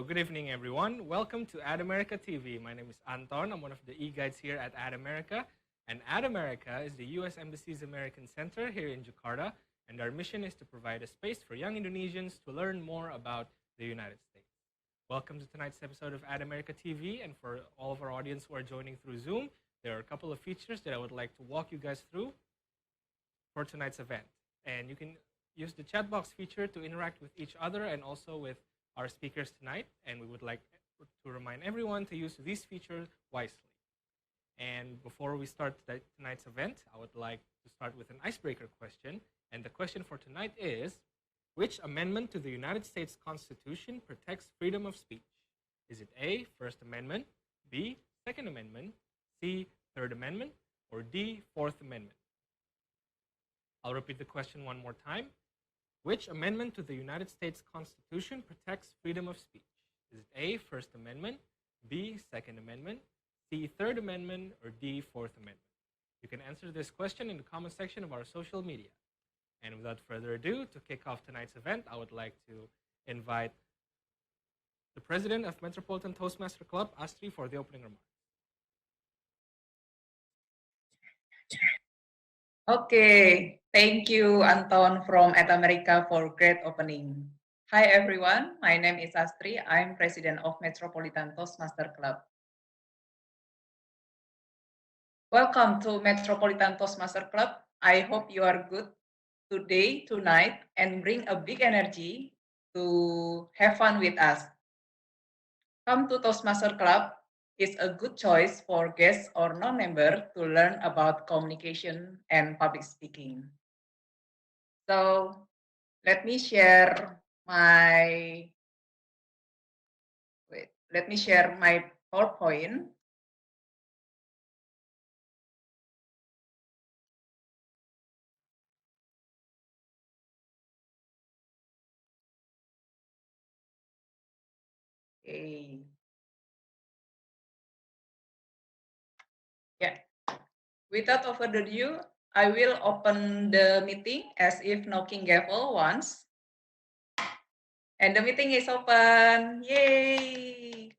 So, good evening, everyone. Welcome to Ad America TV. My name is Anton. I'm one of the e-guides here at Ad America. And Ad America is the U.S. Embassy's American Center here in Jakarta. And our mission is to provide a space for young Indonesians to learn more about the United States. Welcome to tonight's episode of Ad America TV. And for all of our audience who are joining through Zoom, there are a couple of features that I would like to walk you guys through for tonight's event. And you can use the chat box feature to interact with each other and also with our speakers tonight, and we would like to remind everyone to use these features wisely. And before we start tonight's event, I would like to start with an icebreaker question. And the question for tonight is, which amendment to the United States Constitution protects freedom of speech? Is it A, First Amendment, B, Second Amendment, C, Third Amendment, or D, Fourth Amendment? I'll repeat the question one more time. Which amendment to the United States Constitution protects freedom of speech? Is it A, First Amendment, B, Second Amendment, C, Third Amendment, or D, Fourth Amendment? You can answer this question in the comment section of our social media. And without further ado, to kick off tonight's event, I would like to invite the president of Metropolitan Toastmaster Club, Astri, for the opening remarks. Okay, thank you, Anton from Ad America for great opening. Hi, everyone. My name is Astri. I'm president of Metropolitan Toastmaster Club. Welcome to Metropolitan Toastmaster Club. I hope you are good today, tonight, and bring a big energy to have fun with us. Come to Toastmaster Club. Is a good choice for guests or non-member to learn about communication and public speaking. So let me share my PowerPoint. Okay. Yeah. Without further ado, I will open the meeting as if knocking gavel once. And the meeting is open. Yay!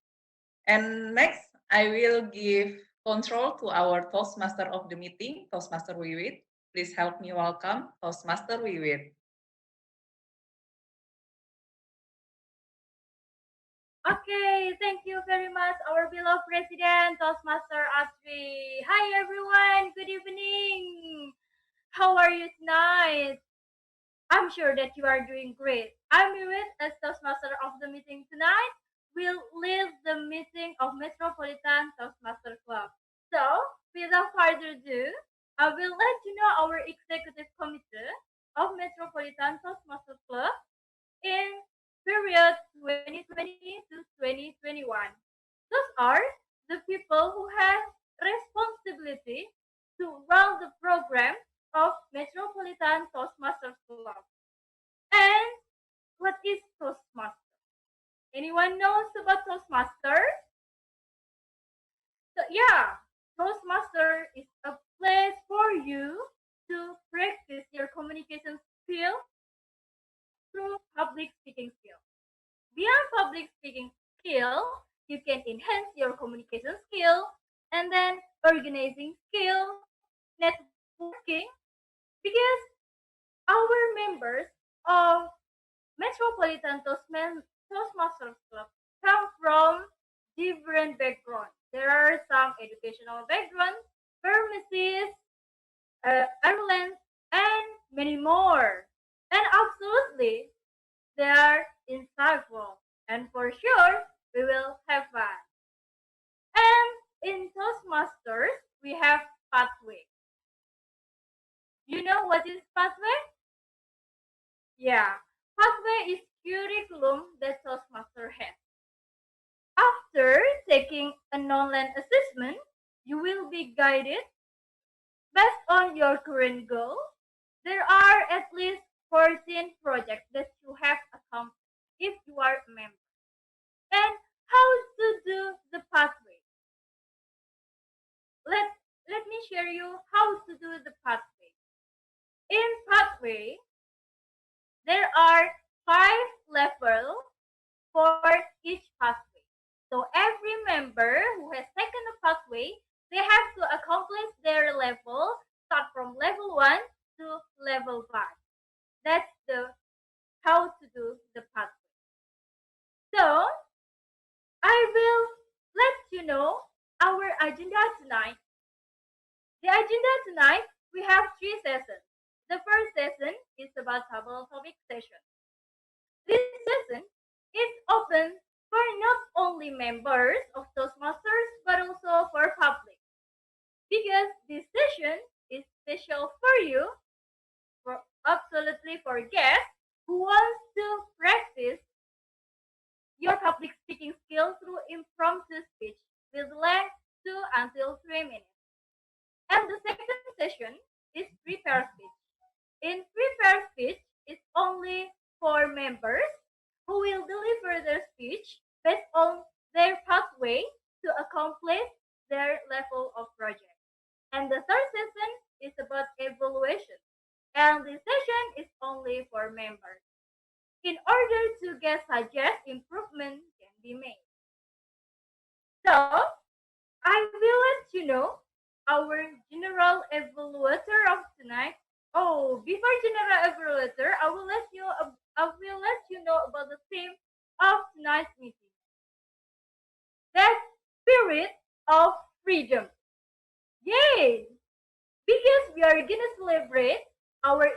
And next, I will give control to our Toastmaster of the meeting, Toastmaster Wiwit. Please help me welcome Toastmaster Wiwit. Okay, thank you very much, our beloved President, Toastmaster Astri. Hi, everyone. Good evening. How are you tonight? I'm sure that you are doing great. I'm Wiwit as Toastmaster of the meeting tonight. We'll lead the meeting of Metropolitan Toastmaster Club. So, without further ado, I will let you know our executive committee of Metropolitan Toastmaster Club in period 2020 to 2021. Those are the people who have responsibility to run the program of Metropolitan Toastmasters Club. And what is Toastmaster? Anyone knows about Toastmaster? So yeah, Toastmaster is a place for you to practice your communication skill through public speaking skill. Beyond public speaking skill, you can enhance your communication skill and then organizing skill, networking, because our members of Metropolitan Toastmasters Club come from different backgrounds. There are some educational backgrounds, pharmacists, airlines, and many more. And absolutely, they are insightful. And for sure, we will have fun. And in Toastmasters, we have pathway. You know what is pathway? Yeah, pathway is curriculum that Toastmaster has. After taking an online assessment, you will be guided based on your current goal. There are at least 14 projects that you have accomplished if you are a member. And how to do the pathway? Let me share you how to do the pathway. In pathway, there are 5 levels for each pathway. So every member who has taken a pathway, they have to accomplish their level, start from level 1 to level 5. That's the how to do the pathway. So I will let you know our agenda tonight. The agenda tonight, we have 3 sessions. The first session is about table topic session. This session is open for not only members of Toastmasters but also for public. Because this session is special for you, for absolutely for guests who wants to practice your public speaking skill through impromptu speech with length 2 until 3 minutes. And the second session is prepare speech. In prepare speech is only for members who will deliver their speech based on their pathway to accomplish their level of project. And the third session is about evaluation. And this session is only for members. In order to get suggest improvement can be made. So, I will let you know our general evaluator of tonight. Oh, before general evaluator, I will let you know about the theme of tonight's meeting. That spirit of freedom. Yay! Because we are gonna celebrate our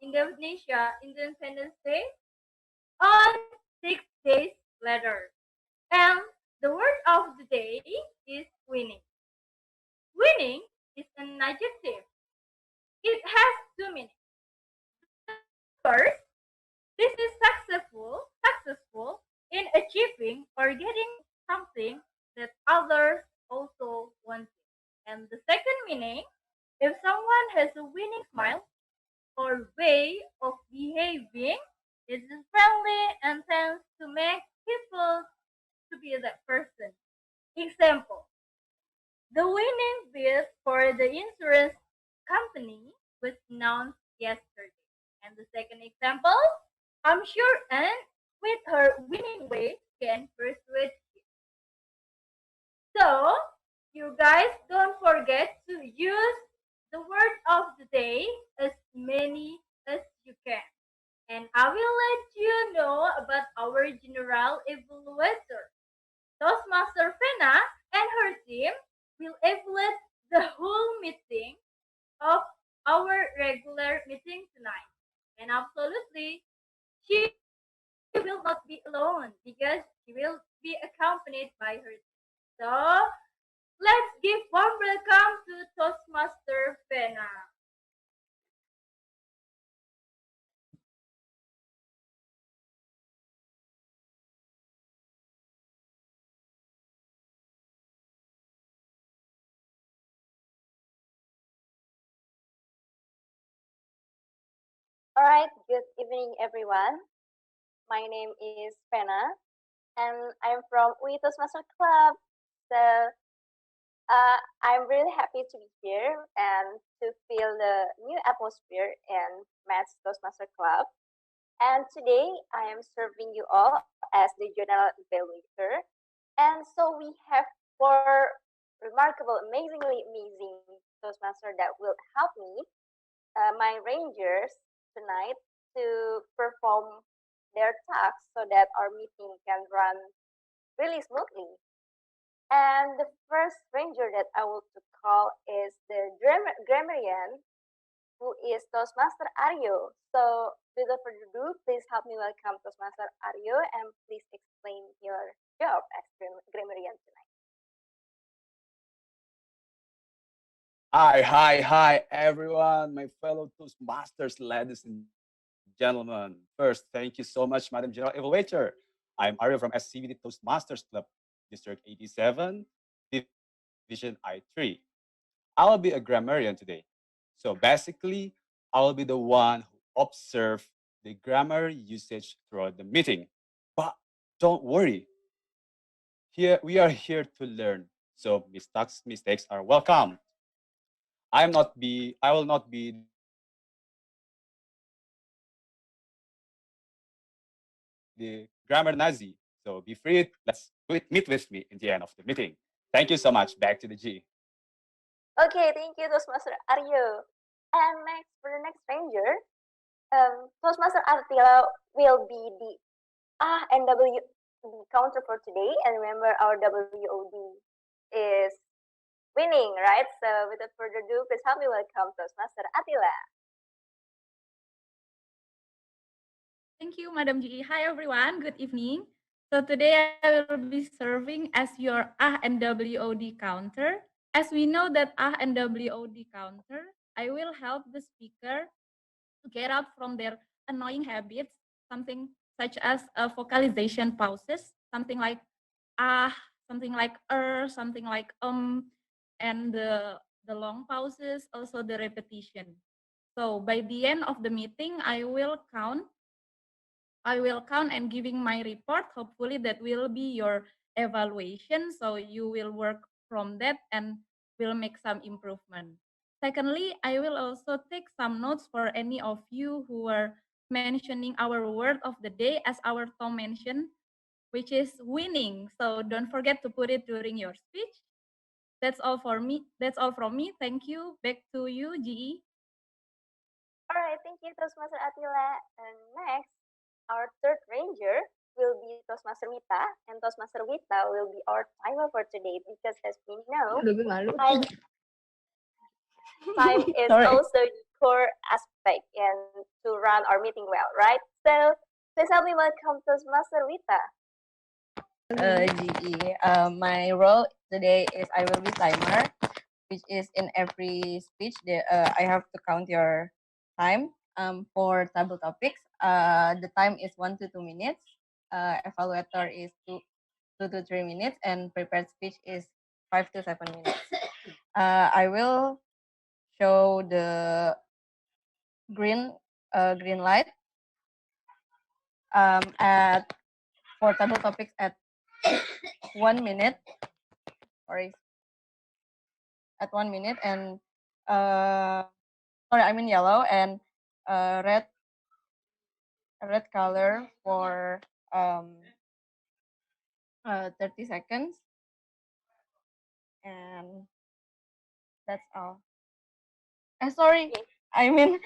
Indonesia Independence Day on 6 days later. And the word of the day is winning. Winning is an adjective. It has 2 meanings. First, this is successful in achieving or getting something that others also want. And the second meaning, if someone has a winning smile or way of behaving, it is friendly and tends to make people to be that person. Example, the winning bid for the insurance company was announced yesterday. And the second example, I'm sure Anne, with her winning way, can persuade you. So, you guys don't forget to use the word of the day as many as you can. And I will let you know about our general evaluator. Toastmaster Fena and her team will evaluate the whole meeting of our regular meeting tonight. And absolutely, she will not be alone because she will be accompanied by her team. So, let's give warm welcome to Toastmaster Fena. All right, good evening, everyone. My name is Pena, and I'm from UI Toastmaster Club. So I'm really happy to be here and to feel the new atmosphere in Maths Toastmaster Club. And today I am serving you all as the general evaluator. And so we have 4 remarkable, amazingly amazing Toastmasters that will help me, my rangers, tonight to perform their tasks so that our meeting can run really smoothly. And the first ranger that I want to call is the grammarian, who is Toastmaster Aryo. So without further ado, please help me welcome Toastmaster Aryo and please explain your job as grammarian tonight. Hi, everyone, my fellow Toastmasters, ladies and gentlemen. First, thank you so much, Madam General Evaluator. I'm Aryo from SCVD Toastmasters Club, District 87, Division I3. I'll be a grammarian today. So basically, I'll be the one who observe the grammar usage throughout the meeting. But don't worry, here we are here to learn. So mistakes are welcome. I will not be the grammar Nazi. So be free. Let's meet with me in the end of the meeting. Thank you so much. Back to the G. Okay, thank you, Toastmaster Aryo. And next, for the next ranger, Toastmaster Artila will be the and W counter for today. And remember, our WOD is winning, right? So without further ado, please help me welcome Toastmaster Attila. Thank you, Madam GE. Hi, everyone. Good evening. So today I will be serving as your and WOD counter. As we know that and WOD counter, I will help the speaker to get out from their annoying habits, something such as vocalization pauses, something like something like something like and the long pauses, also the repetition. So by the end of the meeting, I will count and giving my report. Hopefully that will be your evaluation. So you will work from that and will make some improvement. Secondly, I will also take some notes for any of you who are mentioning our word of the day as our Tom mentioned, which is winning. So don't forget to put it during your speech. That's all for me. That's all from me. Thank you. Back to you, GE. All right, thank you, Toastmaster Attila. And next, our third ranger will be Toastmaster Wita, and Toastmaster Wita will be our timer for today because, as we know, time is also the core aspect and to run our meeting well, right? So please help me welcome Toastmaster Wita. GE. My role today is I will be timer, which is in every speech I have to count your time. For table topics, the time is 1 to 2 minutes. Evaluator is 2 to 3 minutes, and prepared speech is 5 to 7 minutes. I will show the green light at for table topics at 1 minute. Sorry, at 1 minute, and I mean yellow, and red color for 30 seconds, and that's all. Sorry, I mean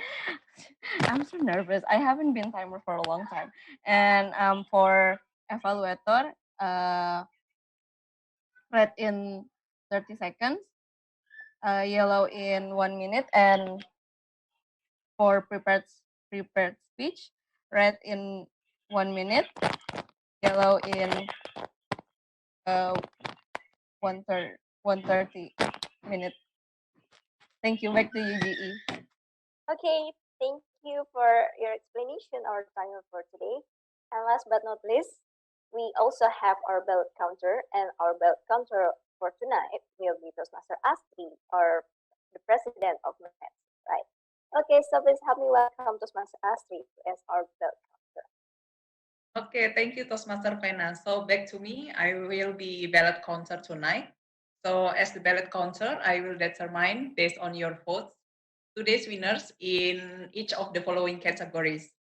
I'm so nervous. I haven't been timer for a long time. And for evaluator, red in 30 seconds, yellow in 1 minute, and for prepared speech, red in 1 minute, yellow in 130 minutes. Thank you. Back to you, GE. Okay, thank you for your explanation, our timer for today. And last but not least, we also have our belt counter, and our belt counter for tonight will be Toastmaster Astri, or the president of METS, right? Okay, so please help me welcome Toastmaster Astri as our belt counter. Okay, thank you, Toastmaster Pena. So back to me, I will be ballot counter tonight. So as the ballot counter, I will determine based on your votes today's winners in each of the following categories: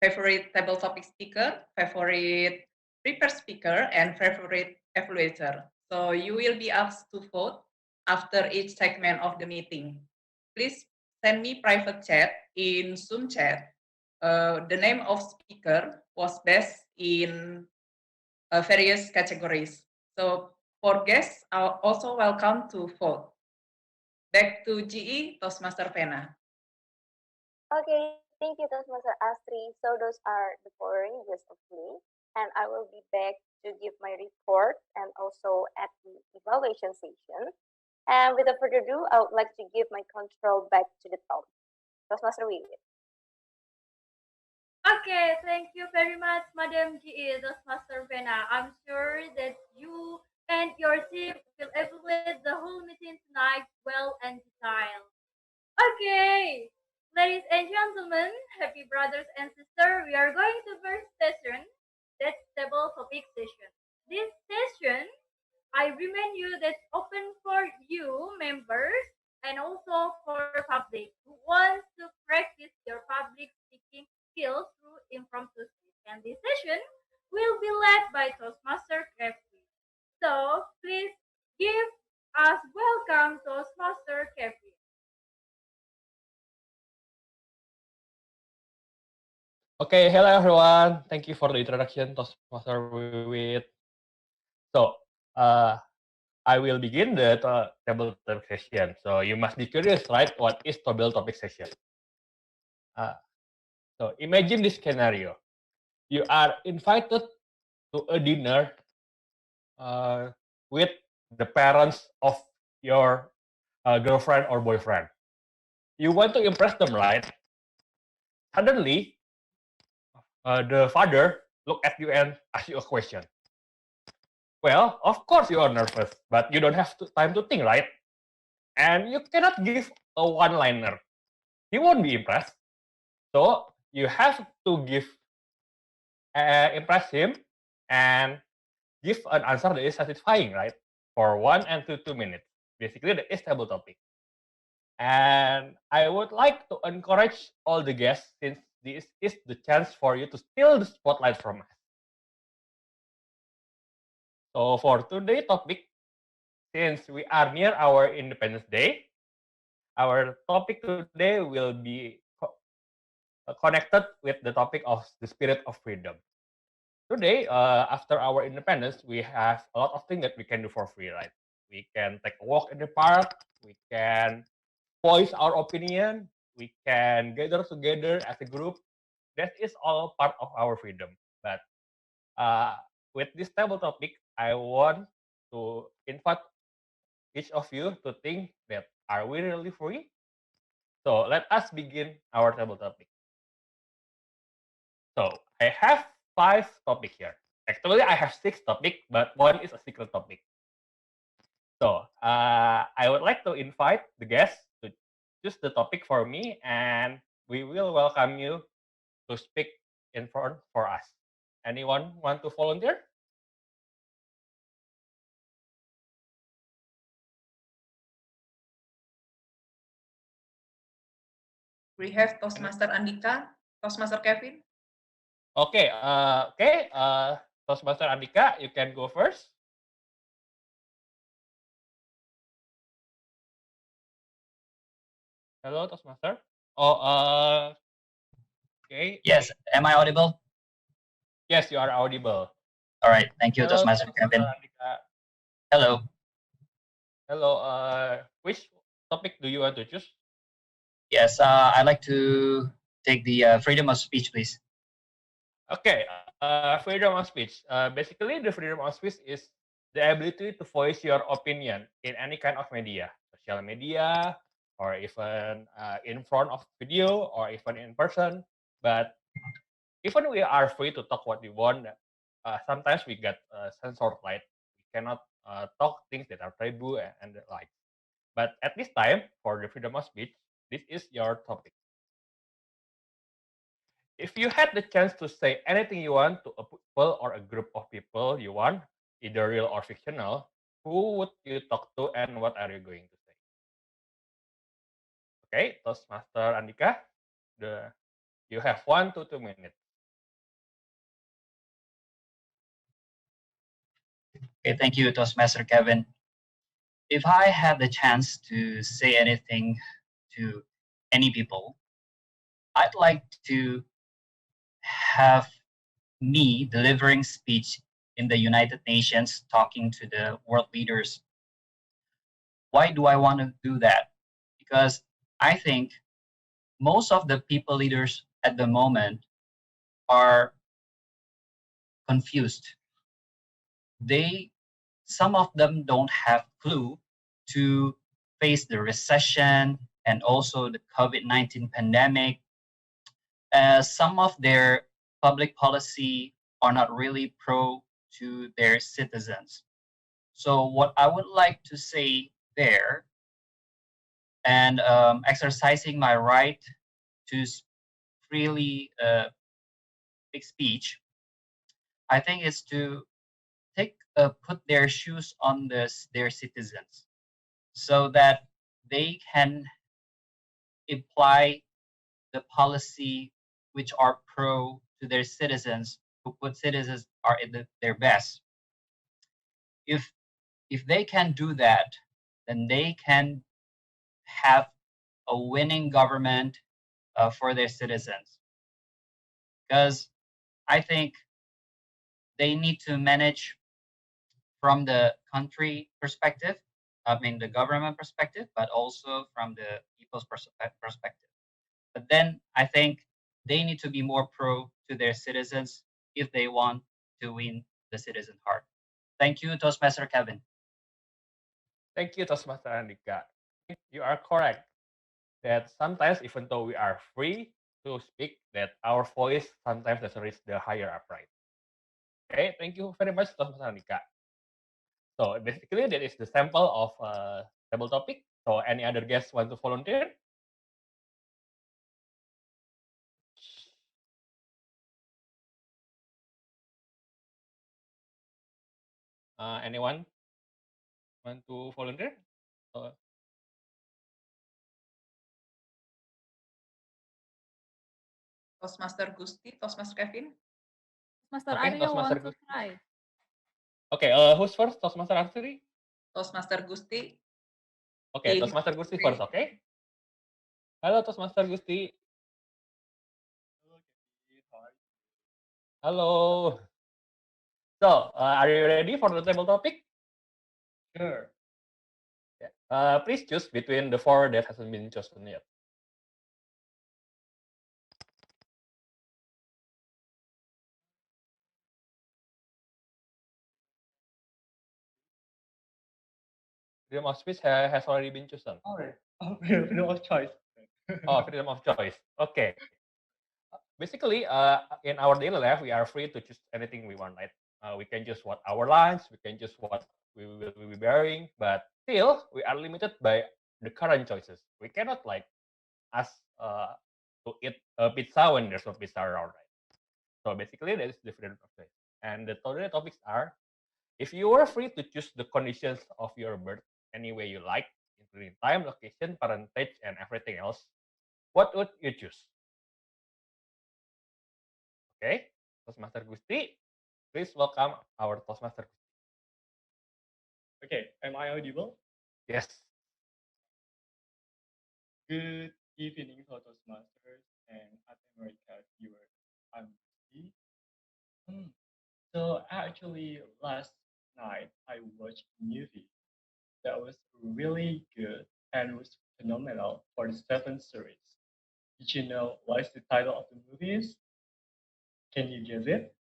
favorite table topic speaker, favorite prepared speaker, and favorite evaluator. So you will be asked to vote after each segment of the meeting. Please send me private chat in Zoom chat. The name of speaker was best in various categories. So for guests, are also welcome to vote. Back to GE, Toastmaster Pena. Okay, thank you, Toastmaster Astri. So those are the four ranges of me, and I will be back to give my report and also at the evaluation session. And without further ado, I would like to give my control back to the top. Toastmaster Wiwit. Okay, thank you very much, Madam GE, Master Vena. I'm sure that you and your team will evaluate the whole meeting tonight well and detailed. Okay, ladies and gentlemen, happy brothers and sisters, we are going to first session, that's table topic session. This session, I remind you that's open for you members and also for public who wants to practice your public speaking skills through impromptu speech. And this session will be led by Toastmaster Kevin. So please give us welcome Toastmaster Kevin. Okay, hello everyone. Thank you for the introduction, Toastmaster Wiwit. So, I will begin the table topic session. So you must be curious, right? What is table topic session? So imagine this scenario: you are invited to a dinner with the parents of your girlfriend or boyfriend. You want to impress them, right? Suddenly, the father look at you and ask you a question. Well, of course you are nervous, but you don't have time to think, right? And you cannot give a one-liner. He won't be impressed. So you have to impress him and give an answer that is satisfying, right? For 1 and 2 minutes. Basically, that is table topic. And I would like to encourage all the guests, since this is the chance for you to steal the spotlight from us. So for today's topic, since we are near our Independence Day, our topic today will be connected with the topic of the spirit of freedom. Today, after our independence, we have a lot of things that we can do for free, right? We can take a walk in the park, we can voice our opinion, we can gather together as a group. That is all part of our freedom. But with this table topic, I want to invite each of you to think that, are we really free? So let us begin our table topic. So I have 5 topics here. Actually, I have 6 topics, but one is a secret topic. So I would like to invite the guests to choose the topic for me, and we will welcome you to speak in front for us. Anyone want to volunteer? We have Toastmaster Andika, Toastmaster Kevin. Okay, Toastmaster Andika, you can go first. Hello, Toastmaster. Oh, okay. Yes, am I audible? Yes, you are audible. All right, thank you, Hello, Toastmaster Kevin. Andika. Hello. Hello, which topic do you want to choose? Yes, I'd like to take the freedom of speech, please. Okay, freedom of speech. Basically, the freedom of speech is the ability to voice your opinion in any kind of media, social media, or even in front of video, or even in person. But even we are free to talk what we want, sometimes we get censored, right? We cannot talk things that are taboo and the like. But at this time, for the freedom of speech, this is your topic. If you had the chance to say anything you want to a people or a group of people you want, either real or fictional, who would you talk to and what are you going to say? Okay, Toastmaster Andika, you have 1 to 2 minutes. Okay, thank you, Toastmaster Kevin. If I had the chance to say anything to any people, I'd like to have me delivering speech in the United Nations talking to the world leaders. Why do I want to do that? Because I think most of the people leaders at the moment are confused. Some of them don't have clue to face the recession and also the COVID-19 pandemic. Some of their public policy are not really pro to their citizens. So what I would like to say there, and exercising my right to freely make speech, I think is to put their shoes on their citizens, so that they can apply the policy which are pro to their citizens, who put citizens are at their best. If they can do that, then they can have a winning government for their citizens. Because I think they need to manage from the country perspective, I mean the government perspective, but also from the people's perspective. But then I think they need to be more pro to their citizens if they want to win the citizen heart. Thank you, Toastmaster Kevin. Thank you, Toastmaster Andika. You are correct that sometimes, even though we are free to speak, that our voice sometimes doesn't reach the higher upright. Okay, thank you very much, Toastmaster Andika. So basically, that is the sample of table topic. So any other guests want to volunteer? Anyone want to volunteer? Toastmaster Gusti, Toastmaster Kevin. Toastmaster Okay, Aryo Toastmaster want to try. Okay, who's first? Toastmaster Arsiri? Toastmaster Gusti. Okay, Toastmaster Gusti first, okay? Halo, Toastmaster Gusti. Hello. So, are you ready for the table topic? Sure. Yeah. Please choose between the four that hasn't been chosen yet. Freedom of speech has already been chosen. All right. Oh, freedom of choice. Oh, freedom of choice. Okay. Basically, in our daily life, we are free to choose anything we want, right? We can choose what our lunch, we can choose what we will be wearing, but still, we are limited by the current choices. We cannot like ask to eat a pizza when there's no pizza around, right? So basically, that is the freedom of choice. And the today topics are: if you were free to choose the conditions of your birth any way you like, including time, location, parentage, and everything else, what would you choose? Okay, Toastmaster Gusti, please welcome our Toastmaster. Okay, am I audible? Yes. Good evening, Toastmasters and America viewers. I'm Steve. So actually, last night I watched a movie that was really good and was phenomenal for the seventh series. Did you know what is the title of the movie is? Can you guess it?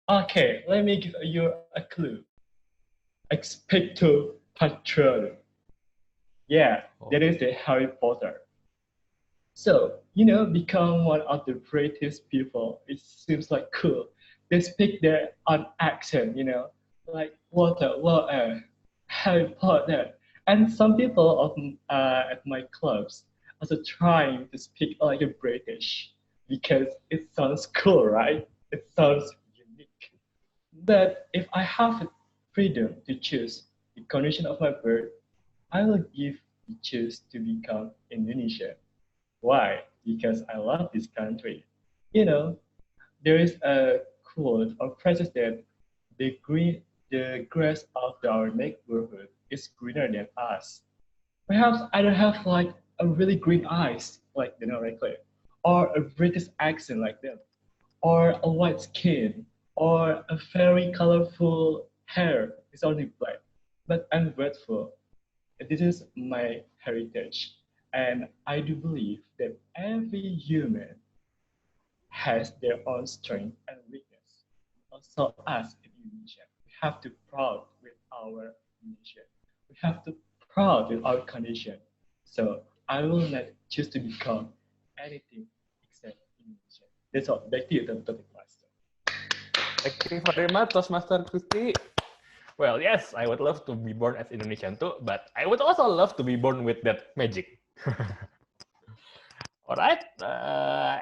Okay, let me give you a clue. Expecto Patronum. Yeah, that is the Harry Potter. So, become one of the greatest people. It seems like cool. They speak their own accent, like water, Harry Potter. And some people of at my clubs also trying to speak like a British because it sounds cool, right? It sounds unique. But if I have the freedom to choose the condition of my birth, I will give the choice to become Indonesian. Why? Because I love this country. There is a quote or phrase that the grass of our neighborhood is greener than us. Perhaps I don't have like a really green eyes like Radcliffe, or a British accent like them, or a white skin, or a very colorful hair. It's only black. But I'm grateful. This is my heritage. And I do believe that every human has their own strength and weakness. Also, us in Indonesia, we have to proud with our nation. We have to proud with our condition. So I will not choose to become anything except Indonesia. That's all. Back to you, Topic Master. Thank you very much, Toastmaster Gusti. Well, yes, I would love to be born as Indonesian too, but I would also love to be born with that magic. All right.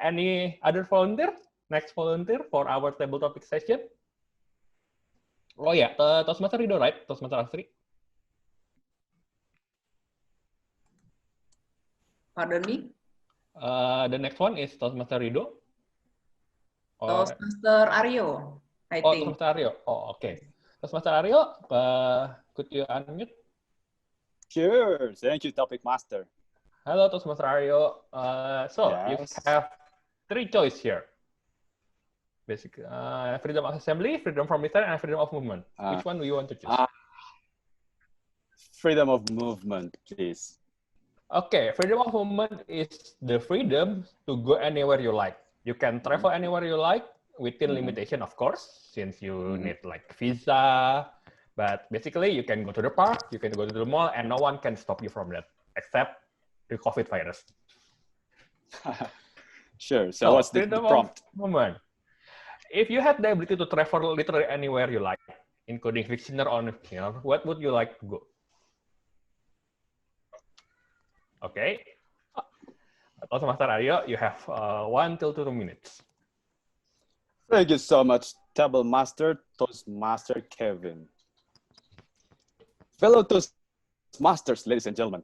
Any other volunteer? Next volunteer for our table topic session? Oh yeah, Toastmaster Rido, right? Toastmaster Astri. Pardon me? The next one is Toastmaster Rido. Toastmaster Aryo. I Oh, think. Toastmaster Aryo. Oh, okay. Toastmaster Aryo, could you unmute? Sure. Thank you, Topic Master. Hello, Toastmaster Aryo. So you Yes. have three choices here. Basically, freedom of assembly, freedom from return, and freedom of movement. Which one do you want to choose? Freedom of movement, please. Okay, freedom of movement is the freedom to go anywhere you like. You can travel anywhere you like within limitation, of course, since you need like visa. But basically, you can go to the park, you can go to the mall, and no one can stop you from that, except the COVID virus. Sure. So what's the prompt? Of movement. If you had the ability to travel literally anywhere you like, including fictional or non-fictional, what would you like to go? Okay. Toastmaster Aryo, you have 1 till 2 minutes. Thank you so much, Table Master, Toastmaster Kevin. Fellow Toastmasters, ladies and gentlemen,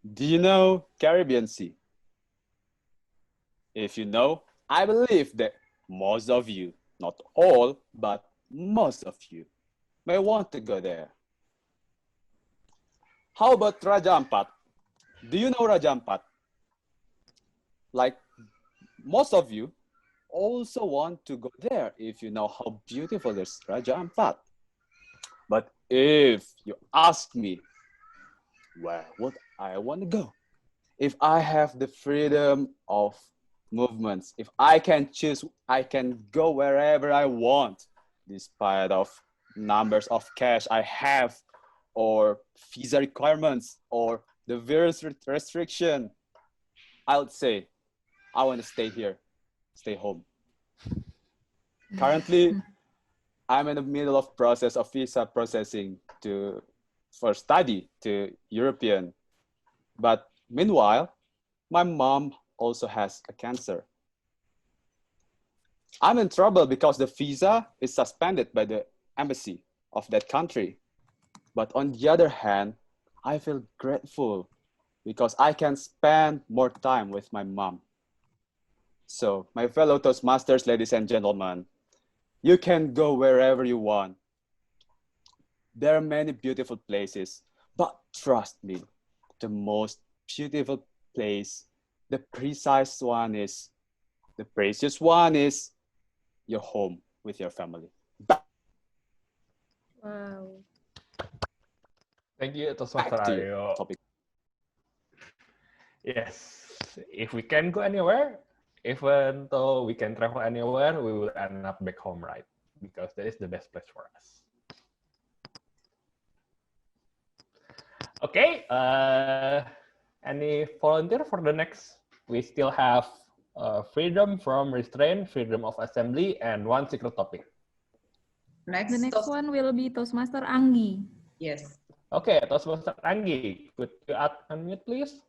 do you know Caribbean Sea? If you know, I believe that most of you, not all, but most of you, may want to go there. How about Raja Ampat? Do you know Raja Ampat? Like most of you also want to go there if you know how beautiful is Raja Ampat. But if you ask me, where would I want to go? If I have the freedom of movements, if I can choose, I can go wherever I want, despite of numbers of cash I have, or visa requirements, or the virus restriction, I would say, I want to stay here, stay home. Currently, I'm in the middle of process of visa processing for study to European. But meanwhile, my mom also has a cancer. I'm in trouble because the visa is suspended by the embassy of that country. But on the other hand, I feel grateful because I can spend more time with my mom. So, my fellow Toastmasters, ladies and gentlemen, you can go wherever you want. There are many beautiful places, but trust me, the most beautiful place, the precious one is your home with your family. Wow. Thank you, Toastmaster Aryo. Topic. Yes, if we can go anywhere, even though we can travel anywhere, we will end up back home, right? Because that is the best place for us. Okay, any volunteer for the next? We still have freedom from restraint, freedom of assembly, and one secret topic. The next one will be Toastmaster Anggi. Yes. Okay, Toastmaster Anggi, could you unmute, please?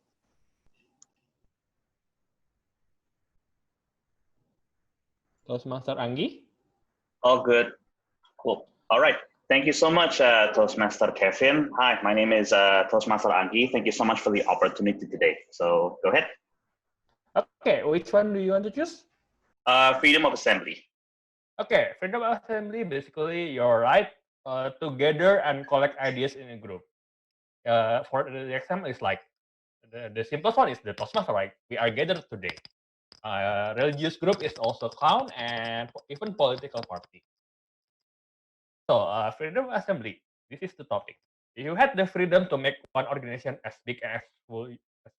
Toastmaster Anggi? All good. Cool. All right. Thank you so much, Toastmaster Kevin. Hi, my name is Toastmaster Anggi. Thank you so much for the opportunity today. So go ahead. Okay, which one do you want to choose? Freedom of assembly. Okay, freedom of assembly, basically your right to gather and collect ideas in a group. For the example, is like the simplest one is the Toastmaster, right? We are gathered today. Religious group is also count, and even political party. So, freedom of assembly. This is the topic. If you had the freedom to make one organization as big as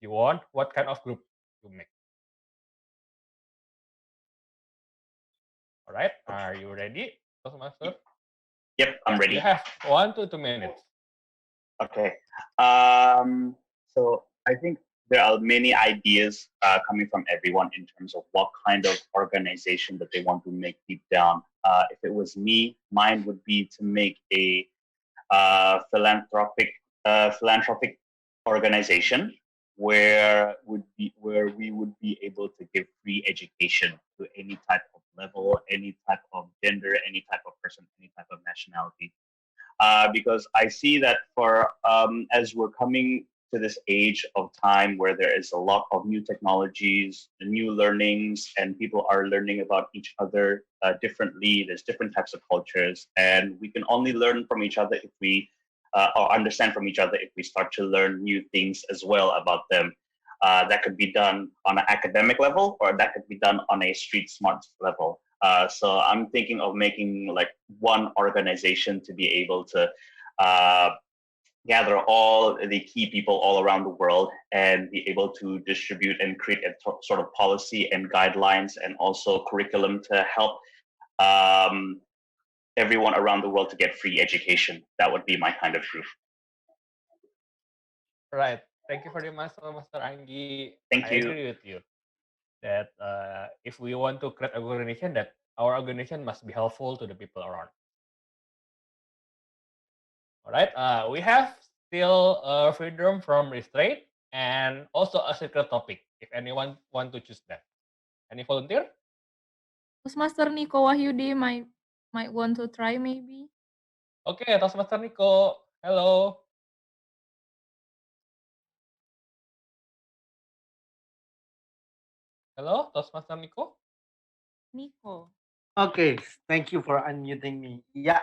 you want, what kind of group you make? All right, are you ready, Toastmaster? Yep, I'm ready. You have 1 to 2 minutes. Okay. So I think there are many ideas coming from everyone in terms of what kind of organization that they want to make deep down. If it was me, mine would be to make a philanthropic organization where we would be able to give free education to any type of level, any type of gender, any type of person, any type of nationality. Because I see that for as we're coming to this age of time where there is a lot of new technologies, new learnings, and people are learning about each other differently. There's different types of cultures, and we can only learn from each other if we or understand from each other if we start to learn new things as well about them. That could be done on an academic level, or that could be done on a street smart level. So I'm thinking of making like one organization to be able to gather all the key people all around the world and be able to distribute and create a sort of policy and guidelines and also curriculum to help everyone around the world to get free education. That would be my kind of group. Right. Thank you very much, Master Anggi. Thank I you. agree with you that if we want to create an organization, that our organization must be helpful to the people around. All right. We have still freedom from restraint and also a secret topic. If anyone want to choose that, any volunteer? Toastmaster Nico Wahyudi might want to try maybe. Okay, Toastmaster Nico. Hello. Hello, Toastmaster Nico. Nico. Okay, thank you for unmuting me. Yeah,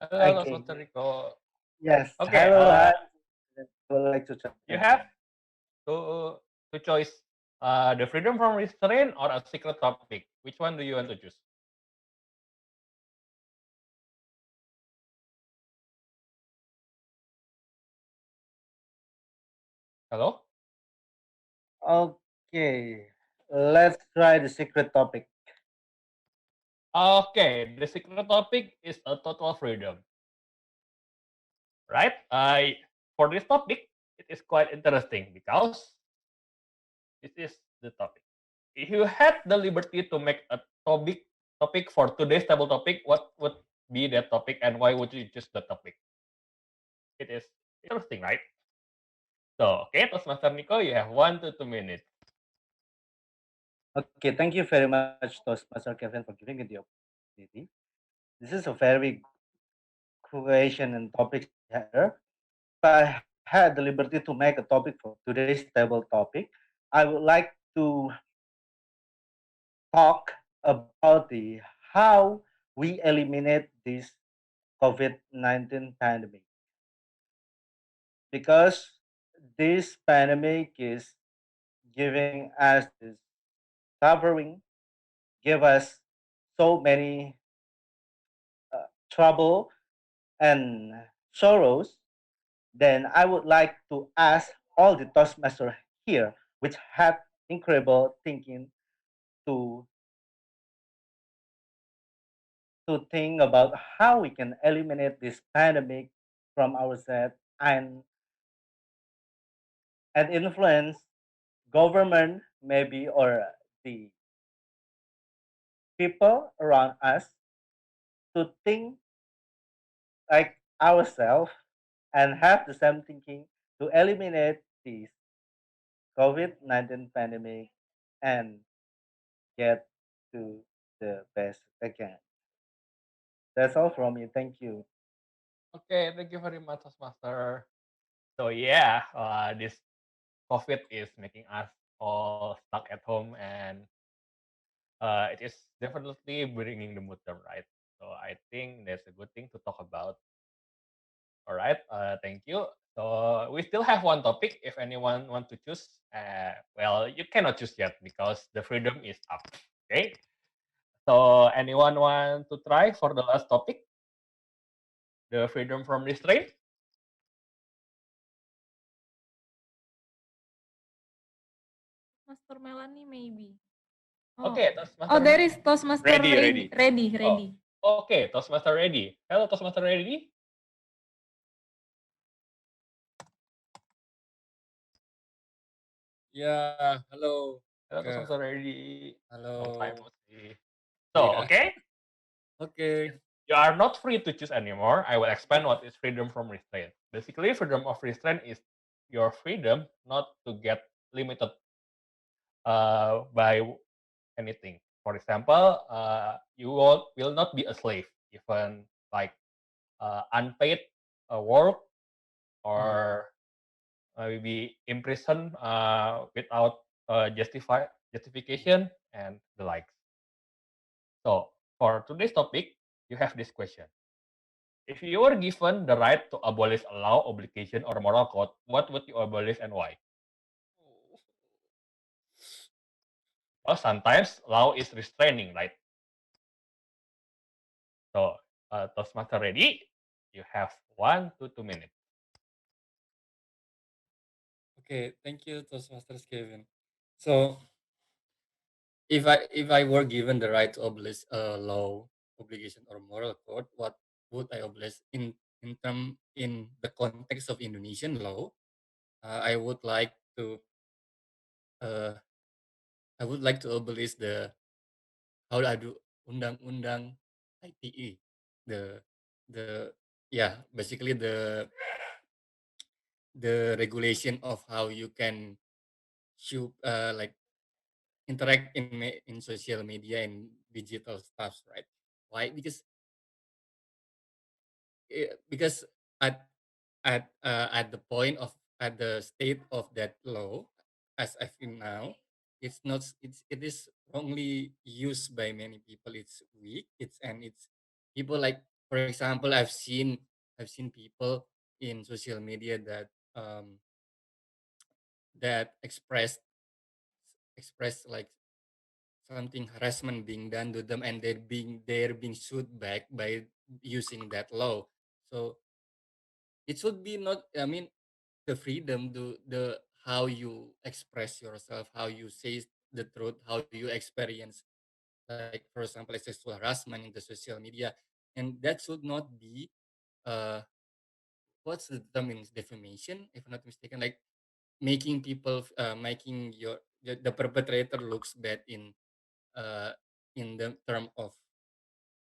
Hello, okay. Toastmaster Nico. Yes. Okay. Hello, I would like to try. You have to choose the freedom from restraint or a secret topic. Which one do you want to choose? Hello? Okay, let's try the secret topic. Okay, the secret topic is a total freedom. Right? For this topic, it is quite interesting because this is the topic. If you had the liberty to make a topic for today's table topic, what would be that topic and why would you choose the topic? It is interesting, right? So, okay, Toastmaster Nico, you have 1 to 2 minutes. Okay, thank you very much, Toastmaster Kevin, for giving me the opportunity. This is a very question and topic here. If I had the liberty to make a topic for today's table topic, I would like to talk about the how we eliminate this COVID-19 pandemic, because this pandemic is giving us this suffering, give us so many trouble and sorrows. Then I would like to ask all the Toastmasters here, which have incredible thinking, to think about how we can eliminate this pandemic from ourselves and influence government maybe or the people around us to think like ourselves and have the same thinking to eliminate this COVID-19 pandemic and get to the best again. That's all from me. Thank you. Okay, thank you very much, Toastmaster. So yeah, this COVID is making us all stuck at home, and it is definitely bringing the mood down, right? So I think that's a good thing to talk about. All right, thank you. So we still have one topic. If anyone want to choose, well, you cannot choose yet because the freedom is up. Okay. So anyone want to try for the last topic, the freedom from restraint? Master Melanie maybe. Okay, Toastmaster. Oh, there is Toastmaster Ready. ready. Okay, Toastmaster ready. Hello, Toastmaster ready? Ya, halo. Hello, Oke. Toastmaster ready. Halo. Long time no see. So, Iya. okay, Oke. you are not free to choose anymore. I will explain what is freedom from restraint. Basically, freedom of restraint is your freedom not to get limited by anything. For example, you will not be a slave, even like unpaid work or maybe imprisoned without justification and the likes. So for today's topic, you have this question. If you were given the right to abolish a law, obligation, or moral code, what would you abolish and why? Well, sometimes law is restraining, right? So, Toastmaster ready? You have 1 to 2 minutes. Okay, thank you, Toastmasters Kevin. So, if I were given the right to abolish a law, obligation, or moral code, what would I abolish in the context of Indonesian law? I would like to uh, I would like to abolish the how I do undang-undang ITE, the the yeah, basically the regulation of how you can shoot like interact in social media and digital stuff, right? Why? Because at at the point of at the state of that law, as I feel now, it is wrongly used by many people. It's weak. It's people like, for example, I've seen people in social media that express like something harassment being done to them, and they're being sued back by using that law. So it should be not, I mean, the freedom to the how you express yourself, how you say the truth, how you experience, like for example, like sexual harassment in the social media. And that should not be uh what's the term in defamation, if I'm not mistaken, like making people making the perpetrator looks bad uh in the term of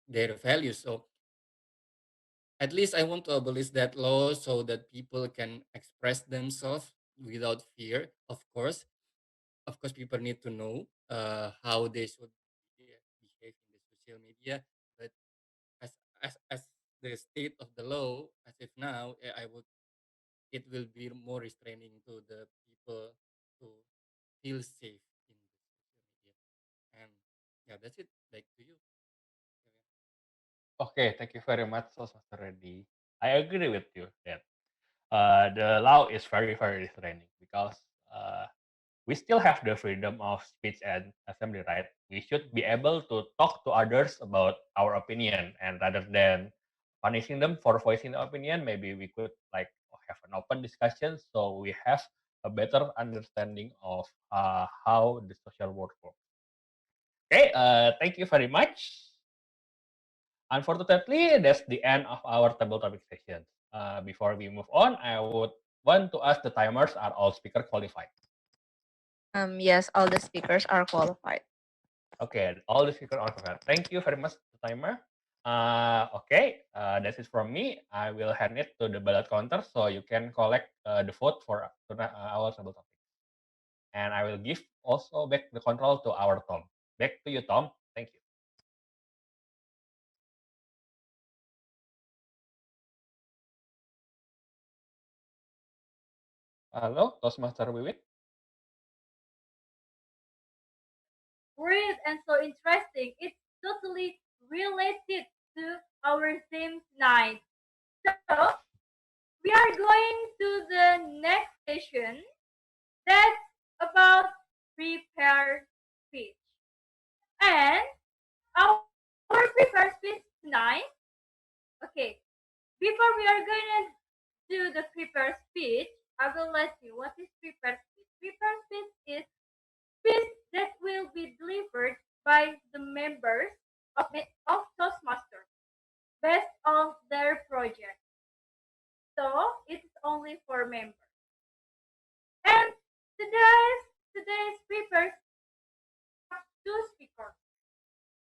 their values. So at least I want to abolish that law so that people can express themselves without fear. Of course, people need to know how they should behave in the social media. But as the state of the law, as if now, it will be more restraining to the people to feel safe in the social media. And yeah, that's it. Back to you. Okay, thank you very much, Toastmaster Reddy. I agree with you that the law is very, very restraining because uh, we still have the freedom of speech and assembly, right? We should be able to talk to others about our opinion, and rather than punishing them for voicing the opinion, maybe we could like have an open discussion so we have a better understanding of how the social world works. Okay, thank you very much. Unfortunately, that's the end of our table topic session. Before we move on, I would want to ask the timers, are all speakers qualified? Yes, all the speakers are qualified. Okay, all the speakers are qualified. Thank you very much, the timer. Okay, that's it from me. I will hand it to the ballot counter so you can collect the vote for our table topic. And I will give also back the control to our Tom. Back to you, Tom. Thank you. Hello, Toastmaster Wiwit. Great and so interesting. It's totally related to our theme tonight. So we are going to the next session that's about prepared speech. And our prepared speech tonight, okay, before we are going to do the prepared speech, I will let you what is prepared speech. Prepared speech is speech that will be delivered by the members of Toastmasters based on their project. So it's only for members. And today's prepared two speakers.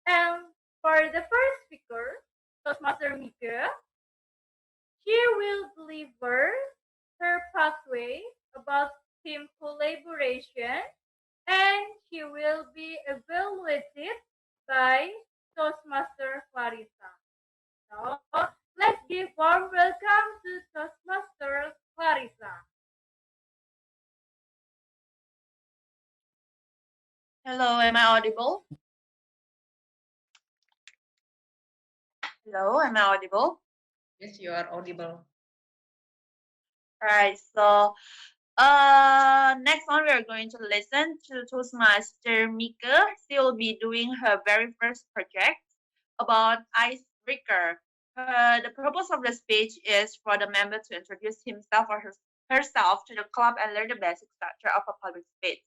And for the first speaker, Toastmaster Mika, she will deliver her pathway about team collaboration, and she will be evaluated by Toastmaster Clarissa. So let's give warm welcome to Toastmaster Clarissa. Hello, am I audible? Hello, am I audible? Yes, you are audible. Right, so next on we are going to listen to Toastmaster Mika. She will be doing her very first project about icebreaker. The purpose of the speech is for the member to introduce himself or herself to the club and learn the basic structure of a public speech.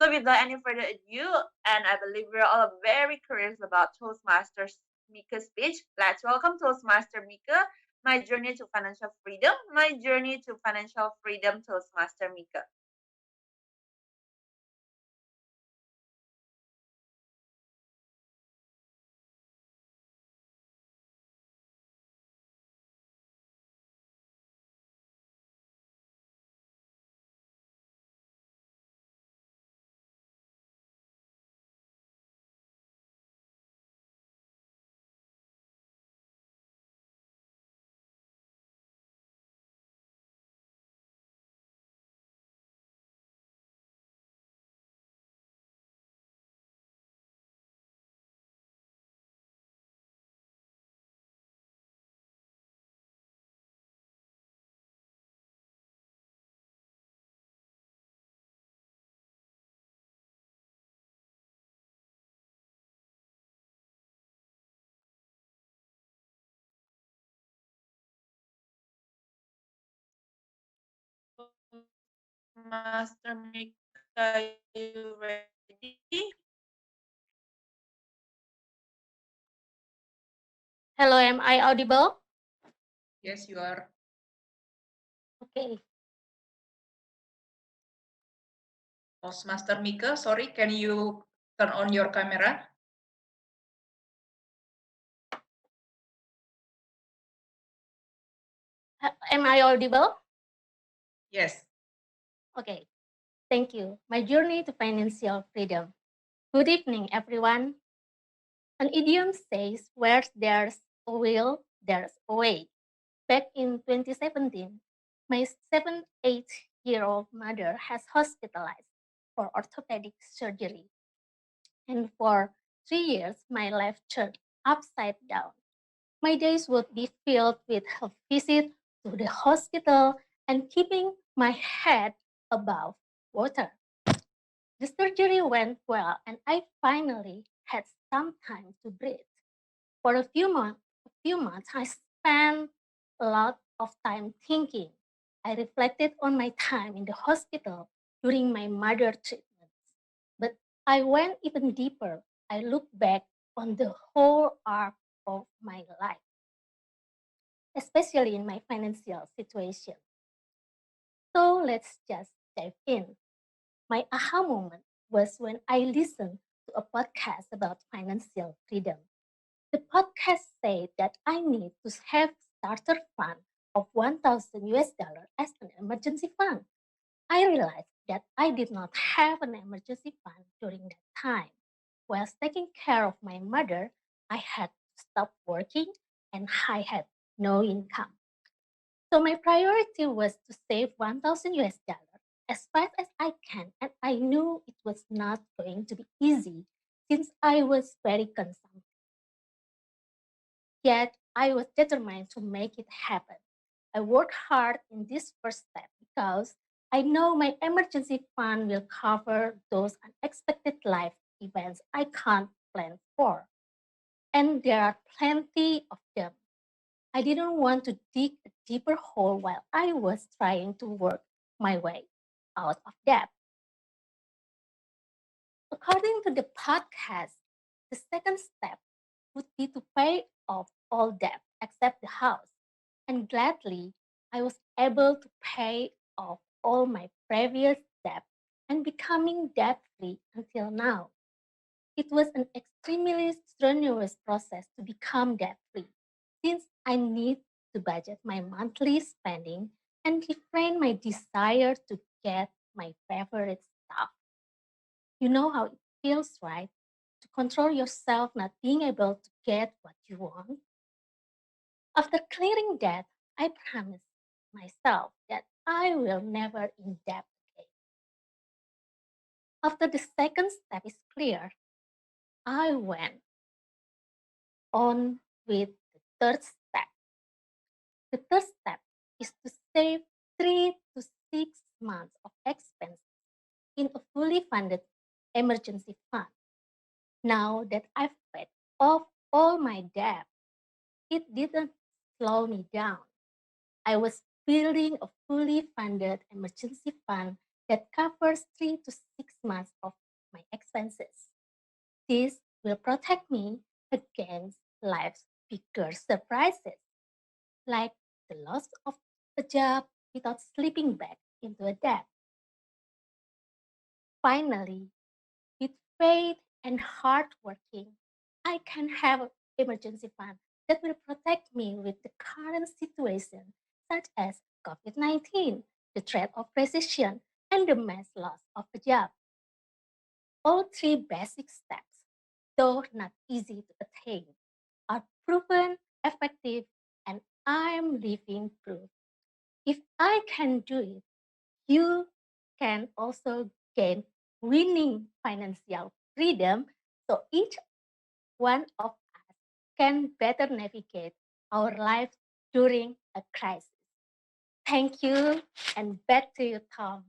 So without any further ado, and I believe we're all very curious about Toastmasters Mika's speech, let's welcome Toastmaster Mika, My Journey to Financial Freedom, My Journey to Financial Freedom, Toastmaster Mika. Master Mika, you ready? Hello, am I audible? Yes, you are. Okay. Toastmaster Mika, sorry, can you turn on your camera? Am I audible? Yes. Okay. Thank you. My journey to financial freedom. Good evening, everyone. An idiom says, where there's a will, there's a way. Back in 2017, my 8-year-old mother has hospitalized for orthopedic surgery. And for 3 years, my life turned upside down. My days would be filled with a visit to the hospital and keeping my head above water. The surgery went well, and I finally had some time to breathe. For a few months, I spent a lot of time thinking. I reflected on my time in the hospital during my mother treatments. But I went even deeper. I looked back on the whole arc of my life, especially in my financial situation. So let's just dive in. My aha moment was when I listened to a podcast about financial freedom. The podcast said that I need to have starter fund of 1,000 US dollar as an emergency fund. I realized that I did not have an emergency fund during that time. Whilst taking care of my mother, I had to stop working and I had no income. So my priority was to save 1,000 US dollar as fast as I can, and I knew it was not going to be easy since I was very consumptive. Yet I was determined to make it happen. I worked hard in this first step because I know my emergency fund will cover those unexpected life events I can't plan for. And there are plenty of them. I didn't want to dig a deeper hole while I was trying to work my way out of debt. According to the podcast, the second step would be to pay off all debt except the house. And gladly, I was able to pay off all my previous debt and becoming debt free until now. It was an extremely strenuous process to become debt free since I need to budget my monthly spending and refrain my desire to get my favorite stuff. You know how it feels, right? To control yourself not being able to get what you want. After clearing debt, I promised myself that I will never in debt again. After the second step is clear, I went on with the third step. The third step is to save 3 to 6 months of expenses in a fully funded emergency fund. Now that I've paid off all my debt, it didn't slow me down. I was building a fully funded emergency fund that covers 3 to 6 months of my expenses. This will protect me against life's bigger surprises, like the loss of a job without slipping back into a debt. Finally, with faith and hard working, I can have an emergency fund that will protect me with the current situation, such as COVID 19, the threat of recession, and the mass loss of a job. All three basic steps, though not easy to attain, are proven effective, and I am living proof. If I can do it, you can also gain winning financial freedom so each one of us can better navigate our lives during a crisis. Thank you, and back to you, Tom.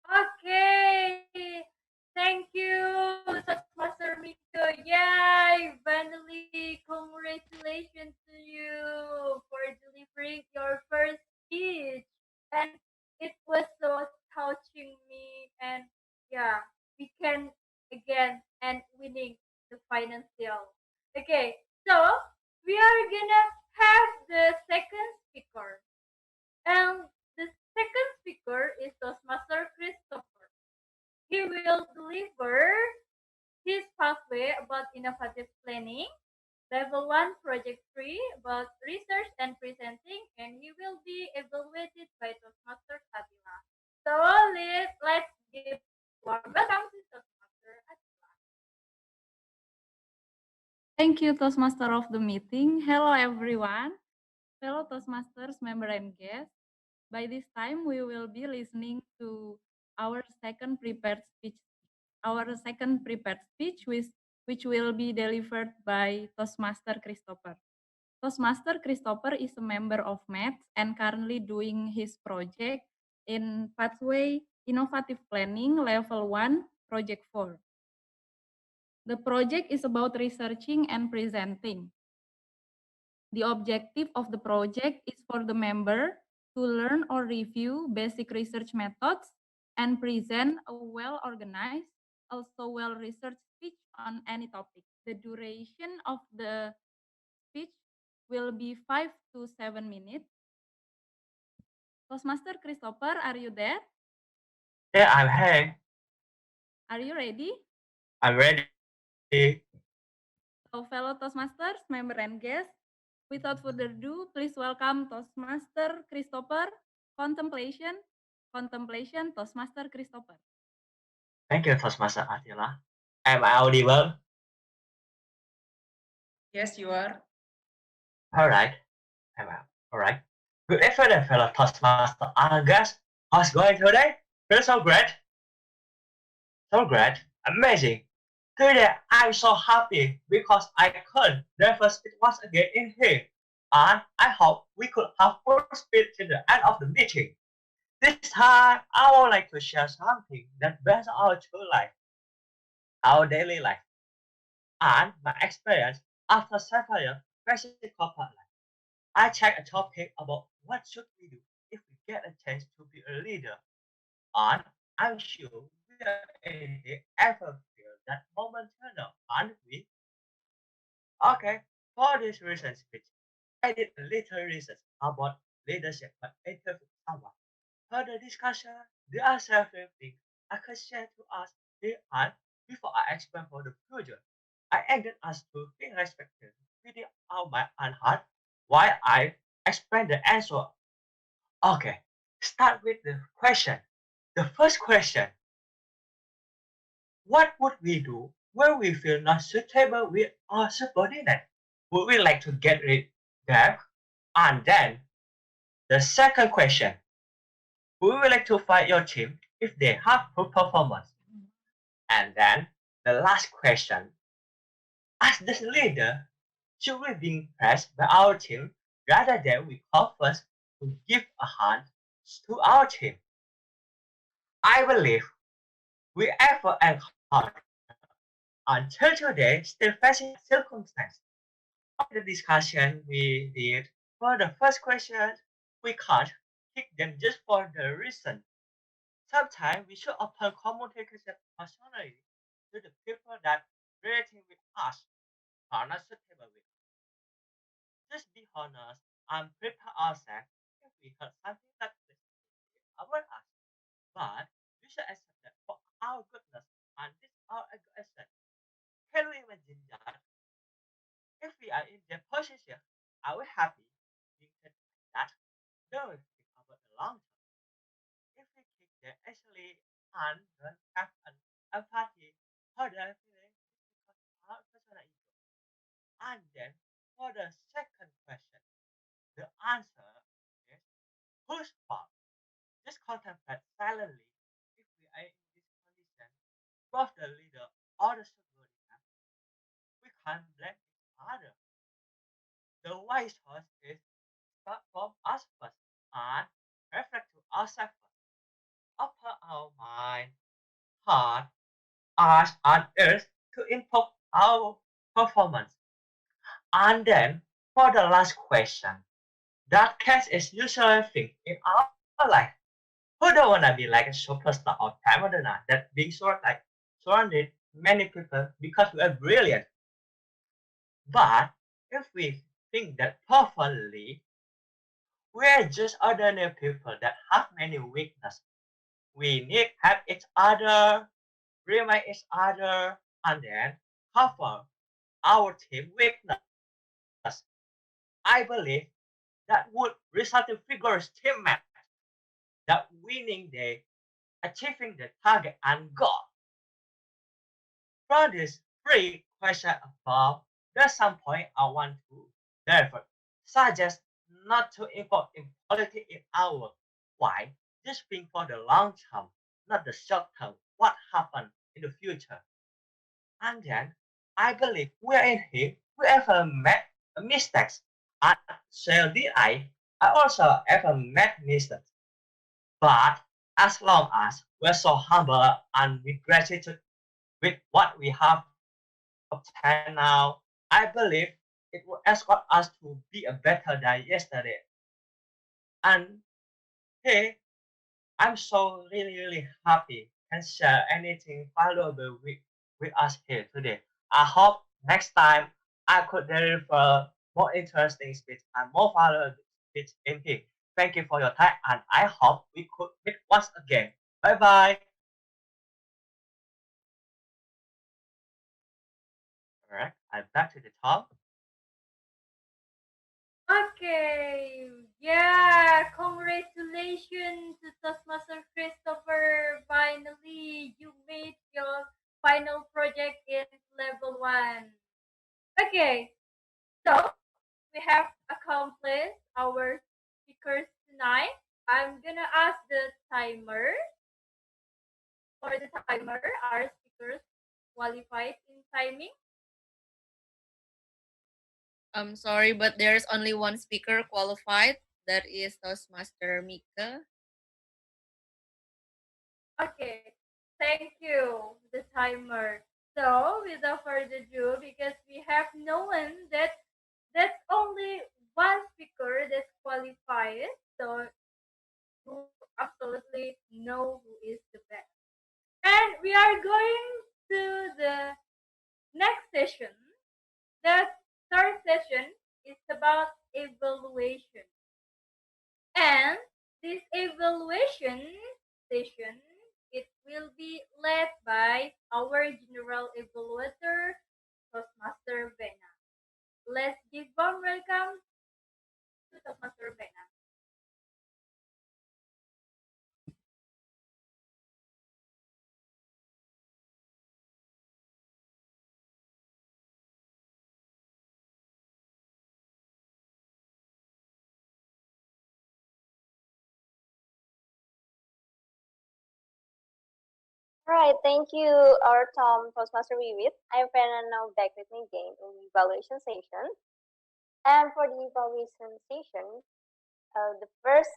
Okay. Thank you, Toastmaster Miko. Yay! Finally, congratulations to you for delivering your first speech. And it was so touching me. And yeah, we can again and winning the financial. Okay, so we are gonna have the second speaker. And the second speaker is Toastmaster Christopher. He will deliver his pathway about innovative planning, level 1 project 3 about research and presenting, and he will be evaluated by Toastmaster Atila. So let's give warm welcome to Toastmaster Atila. Thank you, Toastmaster of the meeting. Hello, everyone. Fellow Toastmasters, member and guests. By this time, we will be listening to our second prepared speech. Which will be delivered by Toastmaster Christopher. Toastmaster Christopher is a member of Maths and currently doing his project in Pathway Innovative Planning Level 1, Project 4. The project is about researching and presenting. The objective of the project is for the member to learn or review basic research methods and present a well-organized, also well-researched speech on any topic. The duration of the speech will be 5 to 7 minutes. Toastmaster Christopher, are you there? Yeah, I'm here. Are you ready? I'm ready. So, fellow Toastmasters, member and guests, without further ado, please welcome Toastmaster Christopher. Contemplation, Toastmaster Christopher. Thank you, Toastmaster Attila. Am I audible? Yes, you are. All right. All right. Good evening, fellow Toastmaster and guests. How's it going today? Feels so great. So great. Amazing. Today, I'm so happy because I could never speak once again in here. And I hope we could have full speed till the end of the meeting. This time, I would like to share something that based on our true life, our daily life, and my experience after several years facing corporate life. I check a topic about what should we do if we get a chance to be a leader. And I'm sure we are in here ever feel that moment, aren't we? Okay, for this recent speech, I did a little research about leadership by interviewing someone. For the discussion, there are several things I could share to us here, and before I explain for the future, I ended us to think respected within our mind and heart while I explain the answer. Okay, start with the question. The first question, What would we do when we feel not suitable with our subordinate? Would we like to get rid of them? And then the second question, would you like to fight your team if they have poor performance? And then the last question, as the leader, should we be impressed by our team rather than we call first to give a hand to our team? I believe we ever encountered until today still facing circumstance. After the discussion we did for the first question, we can't kick them just for the reason. Sometimes we should open communication personally to the people that relating with us are not suitable with us. Just be honest and prepare ourselves if we heard something that is about us. But we should accept that for our goodness and this our aggression. Can we imagine that if we are in their position, are we happy being treated like that? Don't we think about the long term? If we kick them easily and don't have an empathy for their feelings because of our personal ego. And then for the second question, the answer is whose fault? Just contemplate silently if we are in this condition, both the leader or the subordinate, we can't blame each other. The wise choice is start from us first and reflect to ourselves first. Open our mind, heart, eyes, and ears to improve our performance. And then for the last question, that case is usually thing in our life. Who don't wanna be like a superstar or prima donna that being surrounded many people because we are brilliant? But if we think that properly, we are just ordinary people that have many weaknesses. We need help each other, remind each other, and then cover our team weakness. I believe that would result in vigorous team match, that winning the achieving the target and goal. From this three questions above, there's some point I want to therefore suggest not to involve in politics in our work. Why? Just think for the long term, not the short term. What happened in the future? And then I believe we are in here. We ever made mistakes, and so did I. I also ever made mistakes. But as long as we're so humble and with gratitude with what we have obtained now, I believe it will escort us to be a better than yesterday. And hey, I'm so really happy and share anything valuable with us here today. I hope next time I could deliver more interesting speech and more valuable speech in here. Thank you for your time and I hope we could meet once again. Bye bye. Alright, I'm back to the top. Okay, yeah, congratulations to Toastmaster Christopher. Finally, you made your final project in level 1. Okay, so we have accomplished our speakers tonight. I'm gonna ask the timer. For the timer, are speakers qualified in timing? I'm sorry, but there's only one speaker qualified. That is Toastmaster Mika. Okay, thank you, the timer. So, without further ado, because we have known that's only one speaker that's qualified, so you absolutely know who is the best. And we are going to the next session. The third session is about evaluation. And this evaluation session, it will be led by our general evaluator, Toastmaster Bena. Let's give warm welcome to Toastmaster Bena. Right, thank you, our Tom Toastmaster Wiwit. I'm Fernand now back with me again in the evaluation session. And for the evaluation session, the first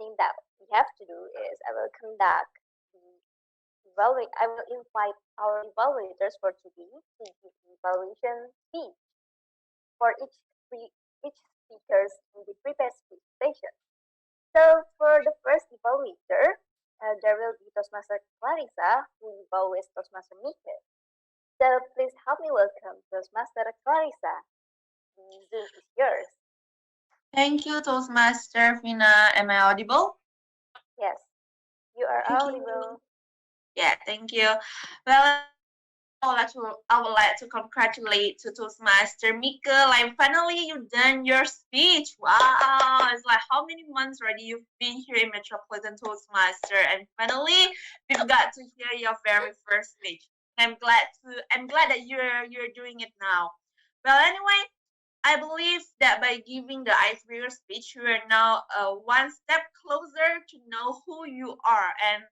thing that we have to do is I will conduct the I will invite our evaluators for today to give the evaluation speech for each speakers in the prepared speech session. So for the first evaluator, there will be Toastmaster Clarissa who evaluates Toastmaster Mika. So please help me welcome Toastmaster Clarissa. The Zoom is yours. Thank you, Toastmaster Fina. Am I audible? Yes, you are audible. Yeah, thank you. Well, I would like to congratulate to Toastmaster Mika. Like finally you done your speech. Wow, it's like how many months already you've been here in Metropolitan Toastmaster, and finally we've got to hear your very first speech. I'm glad that you're doing it now. Well, anyway, I believe that by giving the icebreaker speech, you are now one step closer to know who you are. And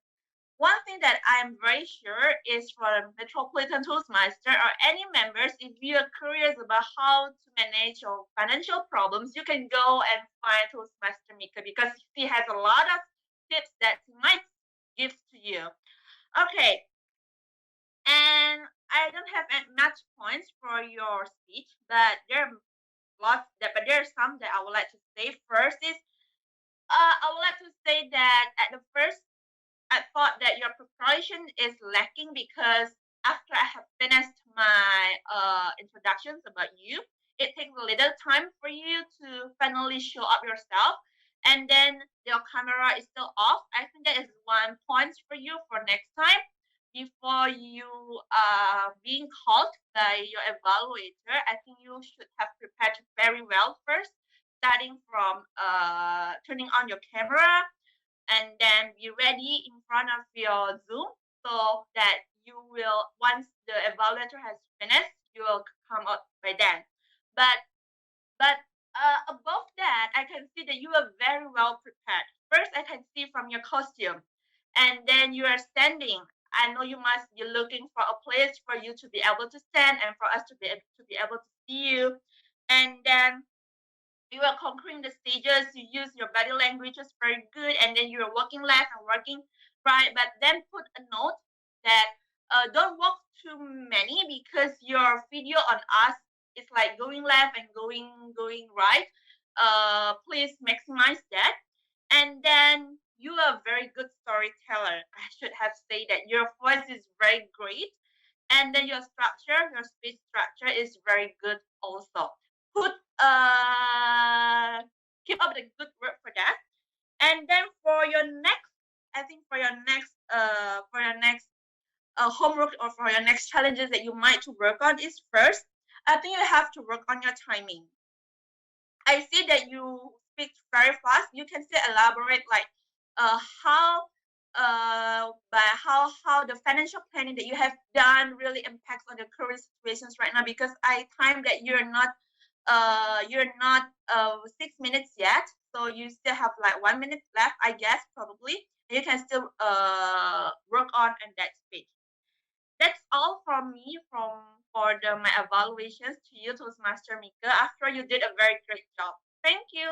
one thing that I'm very sure is for Metropolitan Toastmaster or any members, if you are curious about how to manage your financial problems, you can go and find Toastmaster Mika because he has a lot of tips that he might give to you. Okay, and I don't have much points for your speech, but there are but there are some that I would like to say. First is, I would like to say that at the first I thought that your preparation is lacking because after I have finished my introductions about you, it takes a little time for you to finally show up yourself, and then your camera is still off. I think that is one point for you for next time before you being called by your evaluator. I think you should have prepared very well first, starting from turning on your camera and then be ready in front of your Zoom so that you will, once the evaluator has finished, you will come out by then. But above that, I can see that you are very well prepared. First, I can see from your costume, and then you are standing. I know you must be looking for a place for you to be able to stand and for us to be able to see you. And then you are conquering the stages, you use your body language is very good, and then you're walking left and walking right, but then put a note that don't walk too many because your video on us is like going left and going right. Please maximize that. And then you are a very good storyteller. I should have said that your voice is very great, and then your speech structure is very good also. Put keep up the good work for that. And then for your next, I think for your next homework or for your next challenges that you might to work on is first, I think you have to work on your timing. I see that you speak very fast. You can still elaborate like how by how the financial planning that you have done really impacts on the current situations right now, because I time that you're not 6 minutes yet, so you still have like 1 minute left, I guess, probably. You can still work on in that speech. That's all from me for my evaluations to you, Toastmaster Mika. After you did a very great job. Thank you.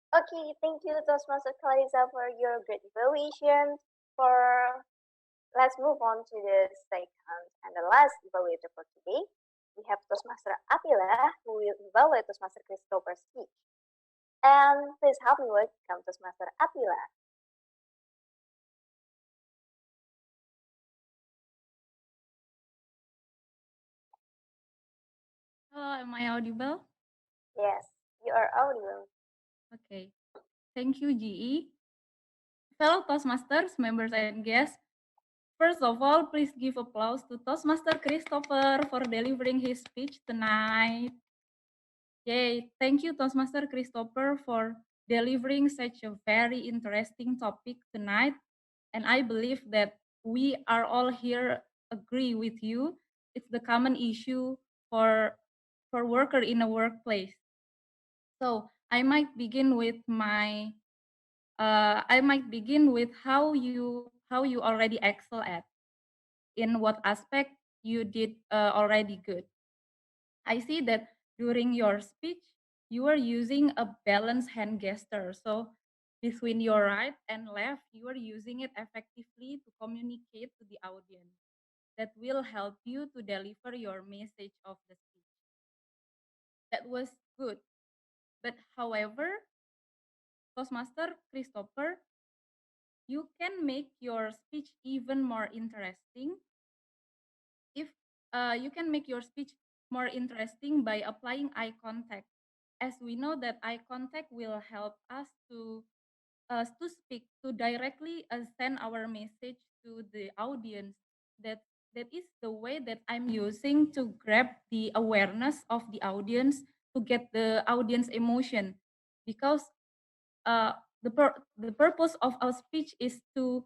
Okay, thank you, Toastmaster Clarissa, for your great evaluation. For Let's move on to the second and the last evaluator for today. We have Toastmaster Attila, who will evaluate Toastmaster Christopher's speech. And please help me welcome Toastmaster Attila. Hello, am I audible? Yes, you are audible. Okay. Thank you, GE. Fellow Toastmasters, members and guests, first of all, please give applause to Toastmaster Christopher for delivering his speech tonight. Yay, thank you Toastmaster Christopher for delivering such a very interesting topic tonight. And I believe that we are all here agree with you. It's the common issue for worker in a workplace. So I might begin with how you already excel at, in what aspect you did already good. I see that during your speech, you are using a balanced hand gesture. So between your right and left, you are using it effectively to communicate to the audience. That will help you to deliver your message of the speech. That was good. But however, Toastmaster Christopher, you can make your speech even more interesting if you can make your speech more interesting by applying eye contact, as we know that eye contact will help us to speak, to directly send our message to the audience. That is the way that I'm using to grab the awareness of the audience, to get the audience emotion, because uh, the purpose of our speech is to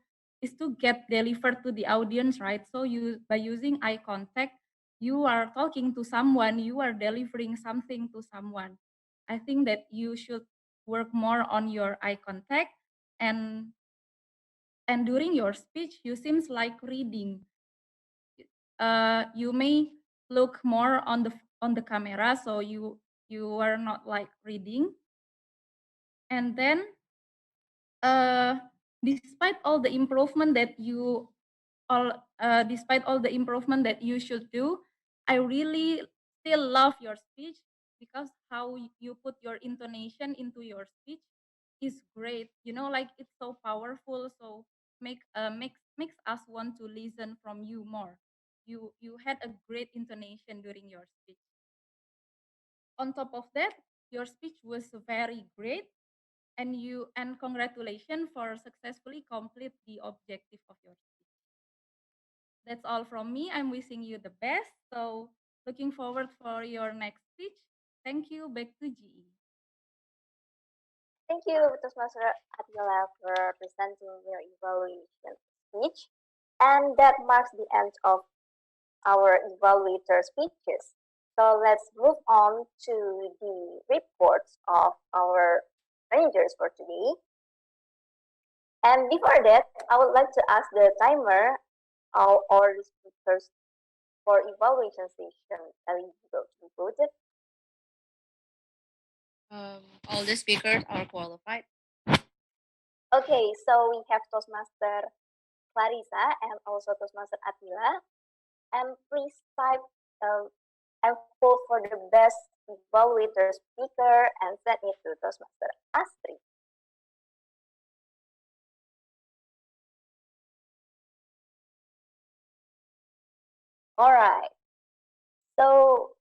get delivered to the audience, right? So you, by using eye contact, you are talking to someone, you are delivering something to someone. I think that you should work more on your eye contact, and during your speech you seems like reading. You may look more on the camera, so you are not like reading. And then despite all the improvement that despite all the improvement that you should do, I really still love your speech, because how you put your intonation into your speech is great. You know, like it's so powerful, so makes us want to listen from you more. You had a great intonation during your speech. On top of that, your speech was very great, and congratulations for successfully complete the objective of your speech. That's all from me. I'm wishing you the best. So looking forward for your next speech. Thank you. Back to GE. Thank you, Toastmaster Atila, for presenting your evaluation speech. And that marks the end of our evaluator speeches. So let's move on to the reports of our rangers for today. And before that, I would like to ask the timer or the speakers for evaluation session eligible to be voted. All the speakers are qualified. Okay, so we have Toastmaster Clarissa and also Toastmaster Atila. And please type and vote for the best evaluator speaker and send it to Toastmaster Astrid. All right. So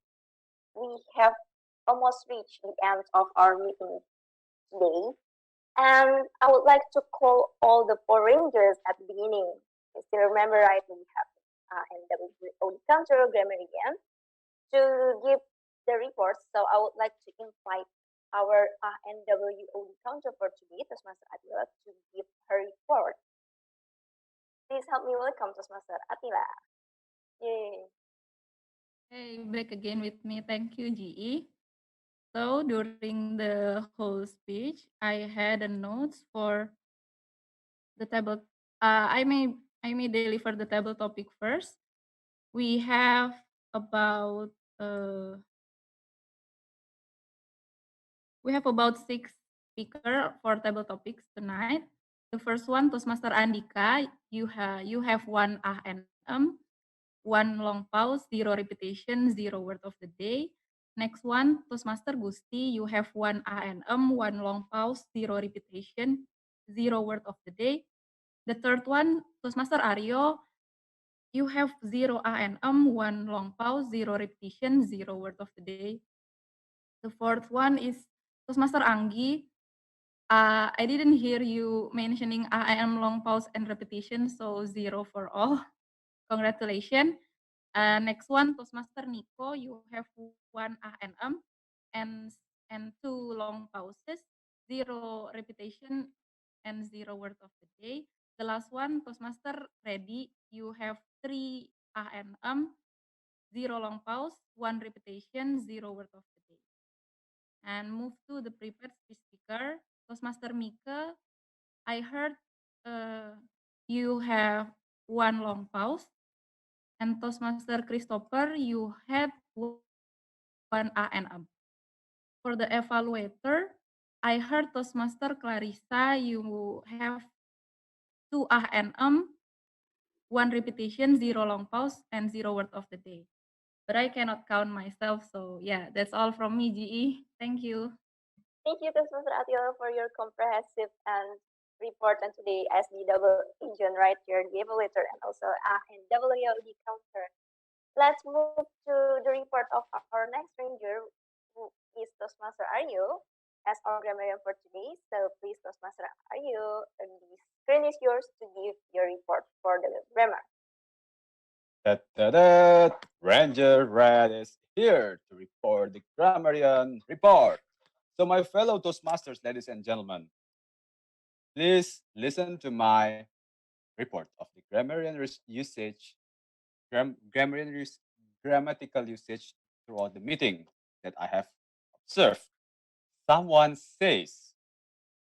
we have almost reached the end of our meeting today. And I would like to call all the four rangers at the beginning. You still remember, right? We have NWO counter grammar again to give the reports. So I would like to invite our NWO counter for today, Toastmaster Atila, to give her report. Please help me welcome Toastmaster Atila. Yay. Hey, back again with me. Thank you, GE. So during the whole speech, I had a notes for the table. I may deliver the table topic first. We have about six speaker for table topics tonight. The first one, Toastmaster Andika, you have one and one long pause, zero repetition, zero word of the day. Next one, Toastmaster Gusti, you have one and one long pause, zero repetition, zero word of the day. The third one, Toastmaster Aryo, you have 0 A and 1 long pause, 0 repetition, 0 word of the day. The fourth one is Toastmaster Anggi. I didn't hear you mentioning A and long pause and repetition, so 0 for all. Congratulations. Next one, Toastmaster Nico, you have 1 A and and 2 long pauses, 0 repetition, and 0 word of the day. The last one, Toastmaster Ready, you have 3 A and 0 long pause, 1 repetition, 0 word of the day. And move to the prepared speaker, Toastmaster Mika. I heard you have 1 long pause, and Toastmaster Christopher, you had 1 A and For the evaluator, I heard Toastmaster Clarissa, you have 2 A and 1 repetition, 0 long pause, and 0 word of the day. But I cannot count myself, so yeah, that's all from me, GE. Thank you. Thank you, Toastmaster Atila, for your comprehensive and report on today as the double engine right here, the evaluator, and also and WOD counter. Let's move to the report of our next ranger, who is Toastmaster Aryo, as our grammarian for today. So please, Toastmaster Aryo, the screen is yours to give your report for the grammar. Ranger Red is here to report the grammarian report. So my fellow Toastmasters, ladies and gentlemen, please listen to my report of the grammarian usage, grammatical usage throughout the meeting that I have observed. Someone says,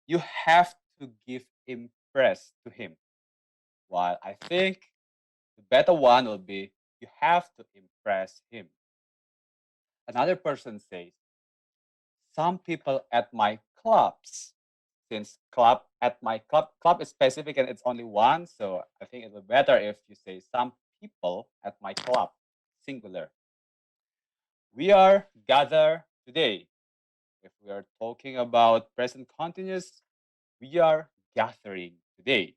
you have to give impress to him. While I think the better one will be, you have to impress him. Another person says, some people at my clubs, since club is specific and it's only one, so I think it would be better if you say some people at my club, singular. We are gathered today. If we are talking about present continuous, we are gathering today.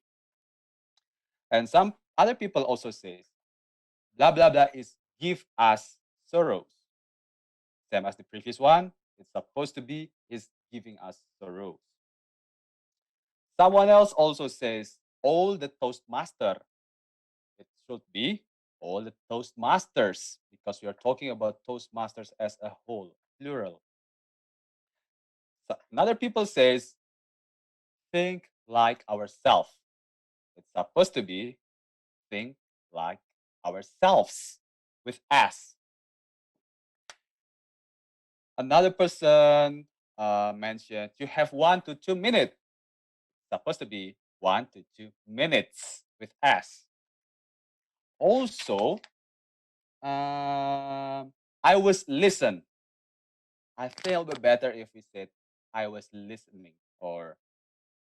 And some other people also say, blah blah blah is give us sorrows. Same as the previous one, it's supposed to be is giving us sorrows. Someone else also says all the Toastmaster. It should be all the Toastmasters because we are talking about Toastmasters as a whole, plural. So another people says think like ourselves. It's supposed to be think like ourselves with S. Another person mentioned you have 1 to 2 minutes. Supposed to be 1 to 2 minutes with S. Also, I was listen. I think it would be better if we said I was listening or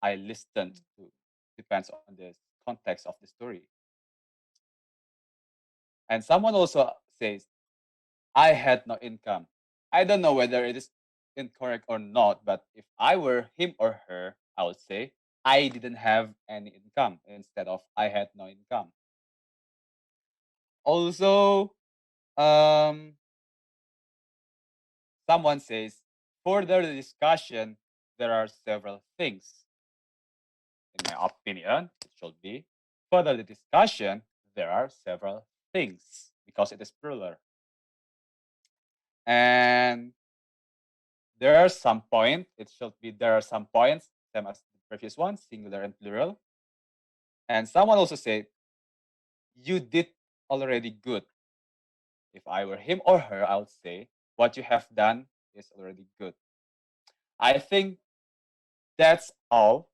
I listened to. Depends on the context of the story. And someone also says, I had no income. I don't know whether it is incorrect or not, but if I were him or her, I would say, I didn't have any income instead of I had no income. Also, someone says, further the discussion, there are several things. In my opinion, it should be, further the discussion, there are several things because it is plural. And there are some points, it should be there are some points, same as the previous one, singular and plural. And someone also said, you did already good. If I were him or her, I would say, what you have done is already good. I think that's all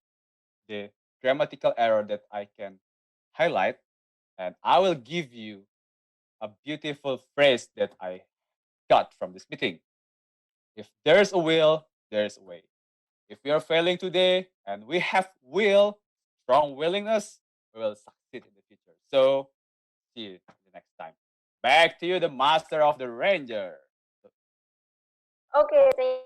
the grammatical error that I can highlight. And I will give you a beautiful phrase that I got from this meeting. If there's a will, there's a way. If we are failing today and we have will, strong willingness, we will succeed in the future. So, see you the next time. Back to you, the master of the ranger. Okay, thank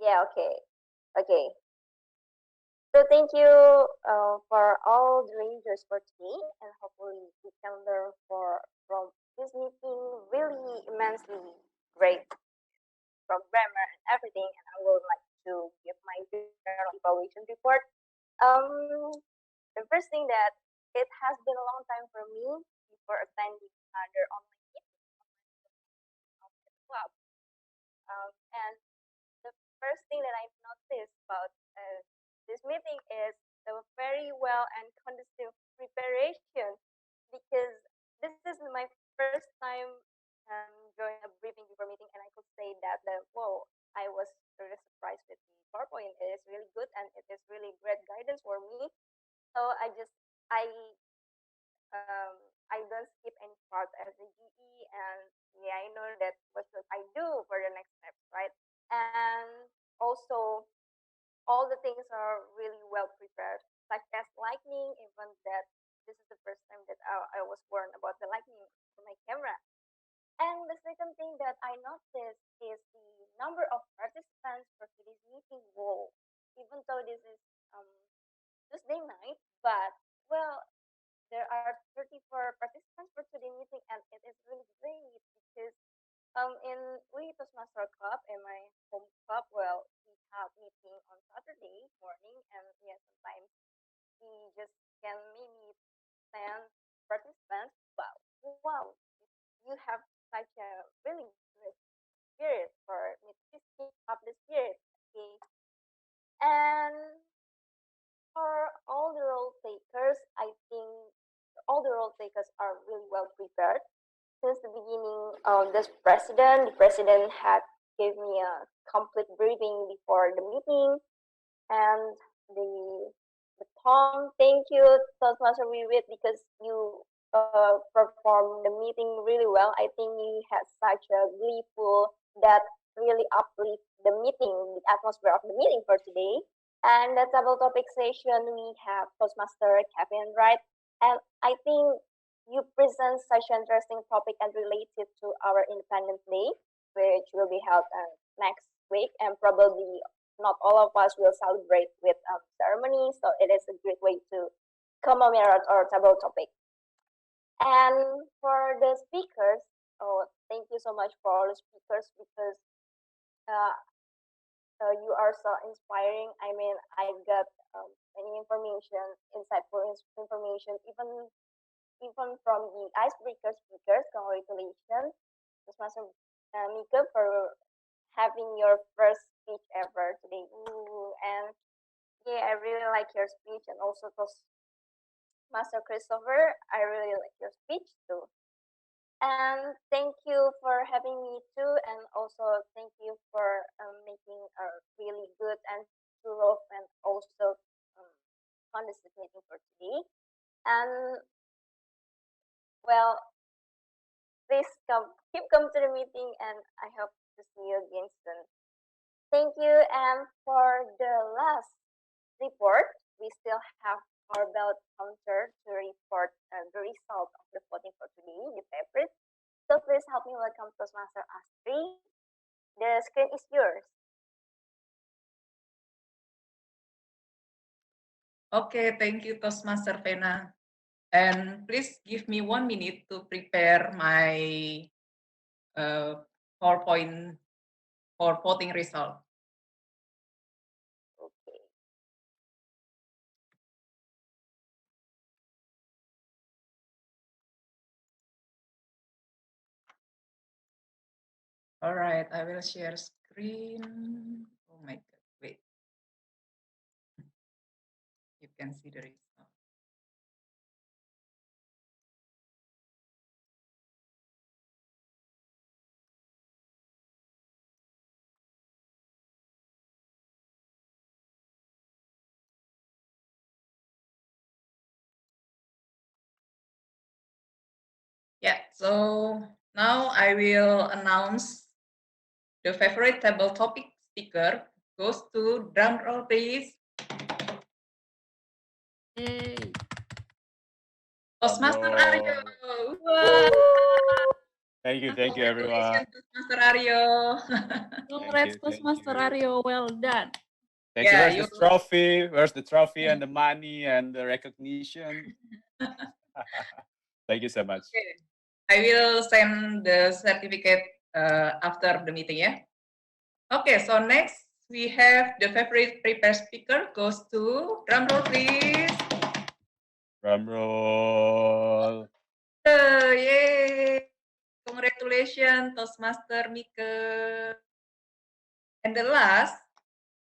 Yeah, okay. Okay. So thank you for all the rangers for today, and hopefully we can learn from this meeting really immensely great from grammar and everything. And I would like to give my general evaluation report. The first thing that it has been a long time for me before attending other online meetings of the club. And the first thing that I noticed about this meeting is the very well and conducive preparation, because this is my first time joining a briefing before meeting, and I could say that I was really surprised with the PowerPoint. It is really good and it is really great guidance for me. So I I don't skip any part as a GE, and yeah, I know that what should I do for the next steps, right? And also, all the things are really well prepared, such as lighting, even that this is the first time that I was warned about the lighting for my camera. And the second thing that I noticed is the number of participants for today's meeting. Whoa, even though this is um, Tuesday night, but well, there are 34 participants for today's meeting, and it is really great because in we Toastmaster Club in my home club, well, we have meeting on Saturday morning, and yeah, sometimes we just can maybe 10 participants. But wow, you have such a really good spirit for me to keep up the spirit. Okay, and for all the role takers, I think all the role takers are really well prepared. Since the beginning of this the president had gave me a complete briefing before the meeting, and the Tom, thank you, Toastmaster Wiwit, because you performed the meeting really well. I think you had such a gleeful that really uplift the meeting, the atmosphere of the meeting for today. And the table topic session, we have Toastmaster Kevin, right? And I think you present such an interesting topic and related to our Independence Day, which will be held next week, and probably not all of us will celebrate with ceremony. So it is a great way to commemorate our table topic. And for the speakers, oh, thank you so much for all the speakers, because uh, you are so inspiring. I mean, I got many information, insightful information, even from the icebreaker speakers. Congratulations, Ms. Master Mika, for having your first speech ever today. Ooh, and yeah, I really like your speech, and also Master Christopher, I really like your speech too. And thank you for having me too, and also thank you for making a really good and thorough and also conducive meeting for today. And well, please keep coming to the meeting, and I hope to see you again soon. Thank you. And for the last report, we still have our ballot counter to report the result of the voting for today, the favorite. So please help me welcome Toastmaster Astri. The screen is yours. Okay, thank you, Toastmaster Vena. And please give me 1 minute to prepare my PowerPoint for voting result. Okay. All right, I will share screen. Oh my God, wait. You can see the result. Yeah, so now I will announce the favorite table topic speaker goes to drum roll, please. Yay! Toastmaster Aryo. Thank you everyone. Congratulations, Toastmaster Aryo. Congrats, Toastmaster Aryo. Well done. Thank you. Yeah, Where's the trophy? Where's the trophy and the money and the recognition? Thank you so much. Okay. I will send the certificate after the meeting, yeah? Okay, so next we have the favorite prepared speaker goes to, drum roll please. Drum roll. Yay! Congratulations, Toastmaster Mika. And the last,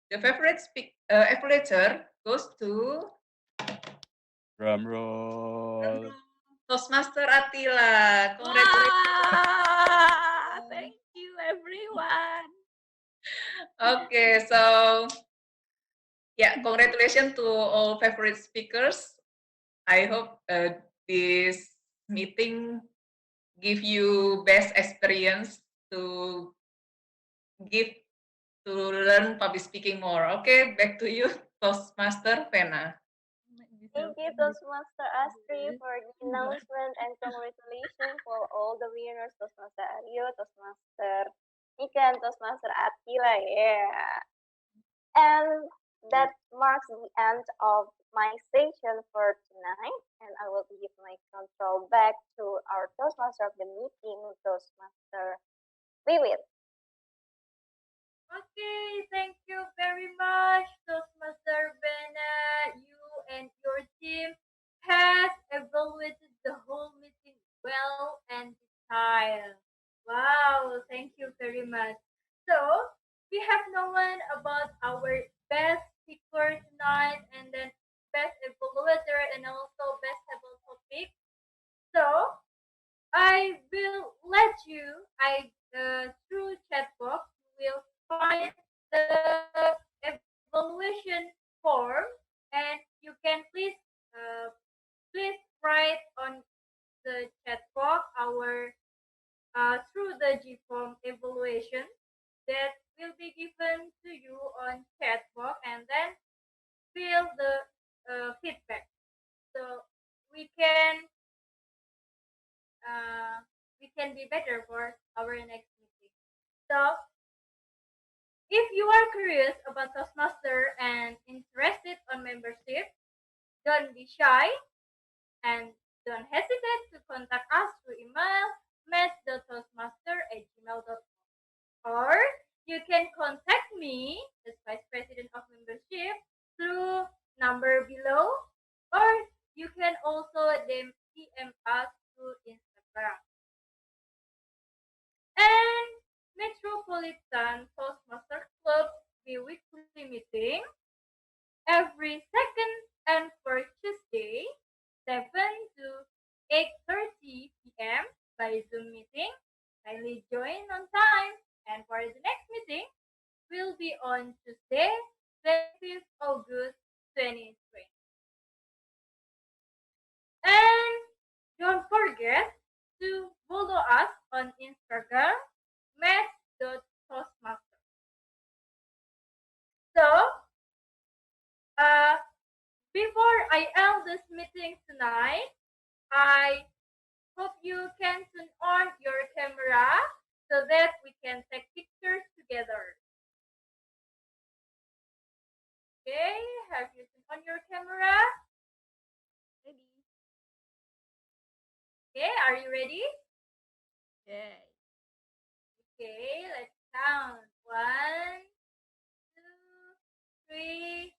the favorite evaluator goes to, drum roll. Toastmaster Attila. Congratulations. Thank you, everyone. Okay, so yeah, congratulations to all favorite speakers. I hope this meeting give you best experience to give to learn public speaking more. Okay, back to you, Toastmaster Vena. Thank you, Toastmaster Astri, for the announcement, and congratulations for all the winners, Toastmaster Aryo, Toastmaster Mika, and Toastmaster Attila. Yeah. And that marks the end of my session for tonight, and I will give my control back to our Toastmaster of the meeting, Toastmaster Wiwit. Okay, thank you very much, Toastmaster Bena. You and your team has evaluated the whole meeting well and detailed. Wow, thank you very much. So, we have known about our best speaker tonight, and then best evaluator, and also best table topic. So, I will let you, through chat box, you will find the evaluation form, and you can please write on the chat box our through the G form evaluation that will be given to you on chat box, and then fill the feedback. So we can be better for our next meeting. So, if you are curious about Toastmaster and interested on membership, don't be shy and don't hesitate to contact us through email maths.toastmaster@gmail.com, or you can contact me as Vice President of Membership through number below, or you can also DM us through Instagram. And Metropolitan Toastmaster Club bi-weekly meeting every second and fourth Tuesday, 7 to 8:30 p.m. by Zoom meeting. Kindly join on time. And for the next meeting, will be on Tuesday, 25th August 2020. And don't forget to follow us on Instagram, math.toastmaster. So, before I end this meeting tonight, I hope you can turn on your camera so that we can take pictures together. Okay, have you turned on your camera? Ready? Okay, are you ready? Yay. Okay, let's count. 1, 2, 3.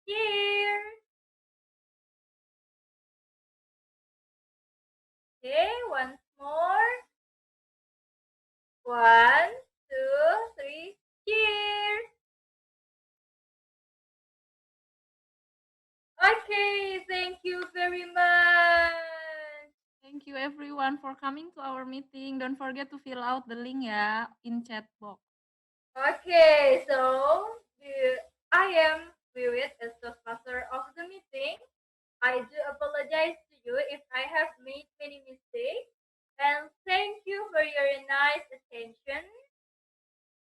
Cheers! Okay, once more. 1, 2, 3. Cheers! Okay, thank you very much. Thank you everyone for coming to our meeting. Don't forget to fill out the link ya in chat box. Okay, so I am Wiwit as Toastmaster of the meeting. I do apologize to you if I have made many mistakes, and thank you for your nice attention.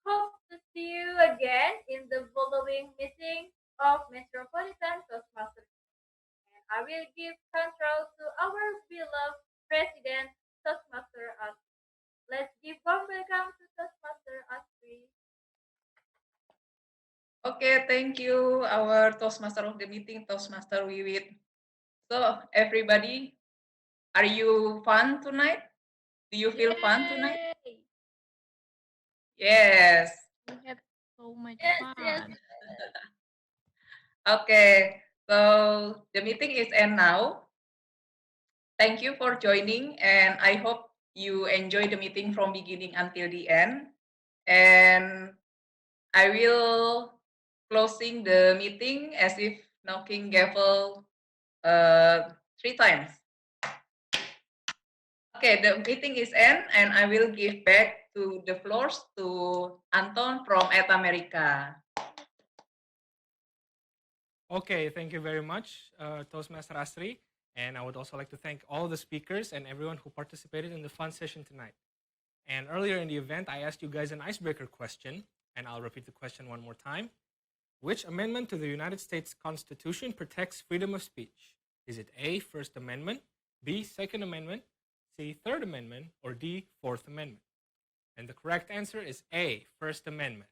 Hope to see you again in the following meeting of Metropolitan Toastmasters. And I will give control to our beloved President, Toastmaster Astri. Let's give warm welcome to Toastmaster Asri. Okay, thank you, our Toastmaster of the meeting, Toastmaster Wiwit. So, everybody, are you fun tonight? Do you feel fun tonight? Yay! Yes. We had so much Yes, yes. fun. Okay, so the meeting is end now. Thank you for joining, and I hope you enjoy the meeting from beginning until the end. And I will closing the meeting as if knocking gavel 3 times. Okay, the meeting is end, and I will give back to the floors to Anton from At America. Okay, thank you very much, Toastmaster Asri. And I would also like to thank all the speakers and everyone who participated in the fun session tonight. And earlier in the event, I asked you guys an icebreaker question, and I'll repeat the question one more time. Which amendment to the United States Constitution protects freedom of speech? Is it A, First Amendment, B, Second Amendment, C, Third Amendment, or D, Fourth Amendment? And the correct answer is A, First Amendment.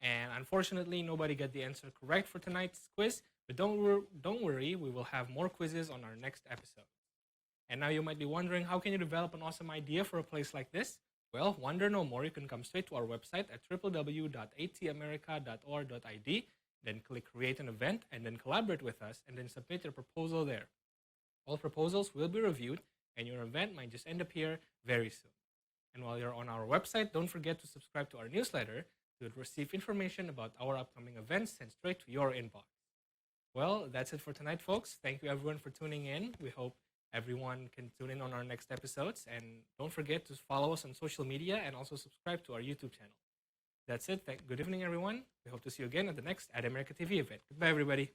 And unfortunately, nobody got the answer correct for tonight's quiz, but don't worry, we will have more quizzes on our next episode. And now you might be wondering, how can you develop an awesome idea for a place like this? Well, wonder no more, you can come straight to our website at www.atamerica.org.id, then click create an event, and then collaborate with us, and then submit your proposal there. All proposals will be reviewed, and your event might just end up here very soon. And while you're on our website, don't forget to subscribe to our newsletter to receive information about our upcoming events sent straight to your inbox. Well, that's it for tonight, folks. Thank you everyone for tuning in. We hope everyone can tune in on our next episodes. And don't forget to follow us on social media and also subscribe to our YouTube channel. That's it. Good evening, everyone. We hope to see you again at the next At America TV event. Goodbye, everybody.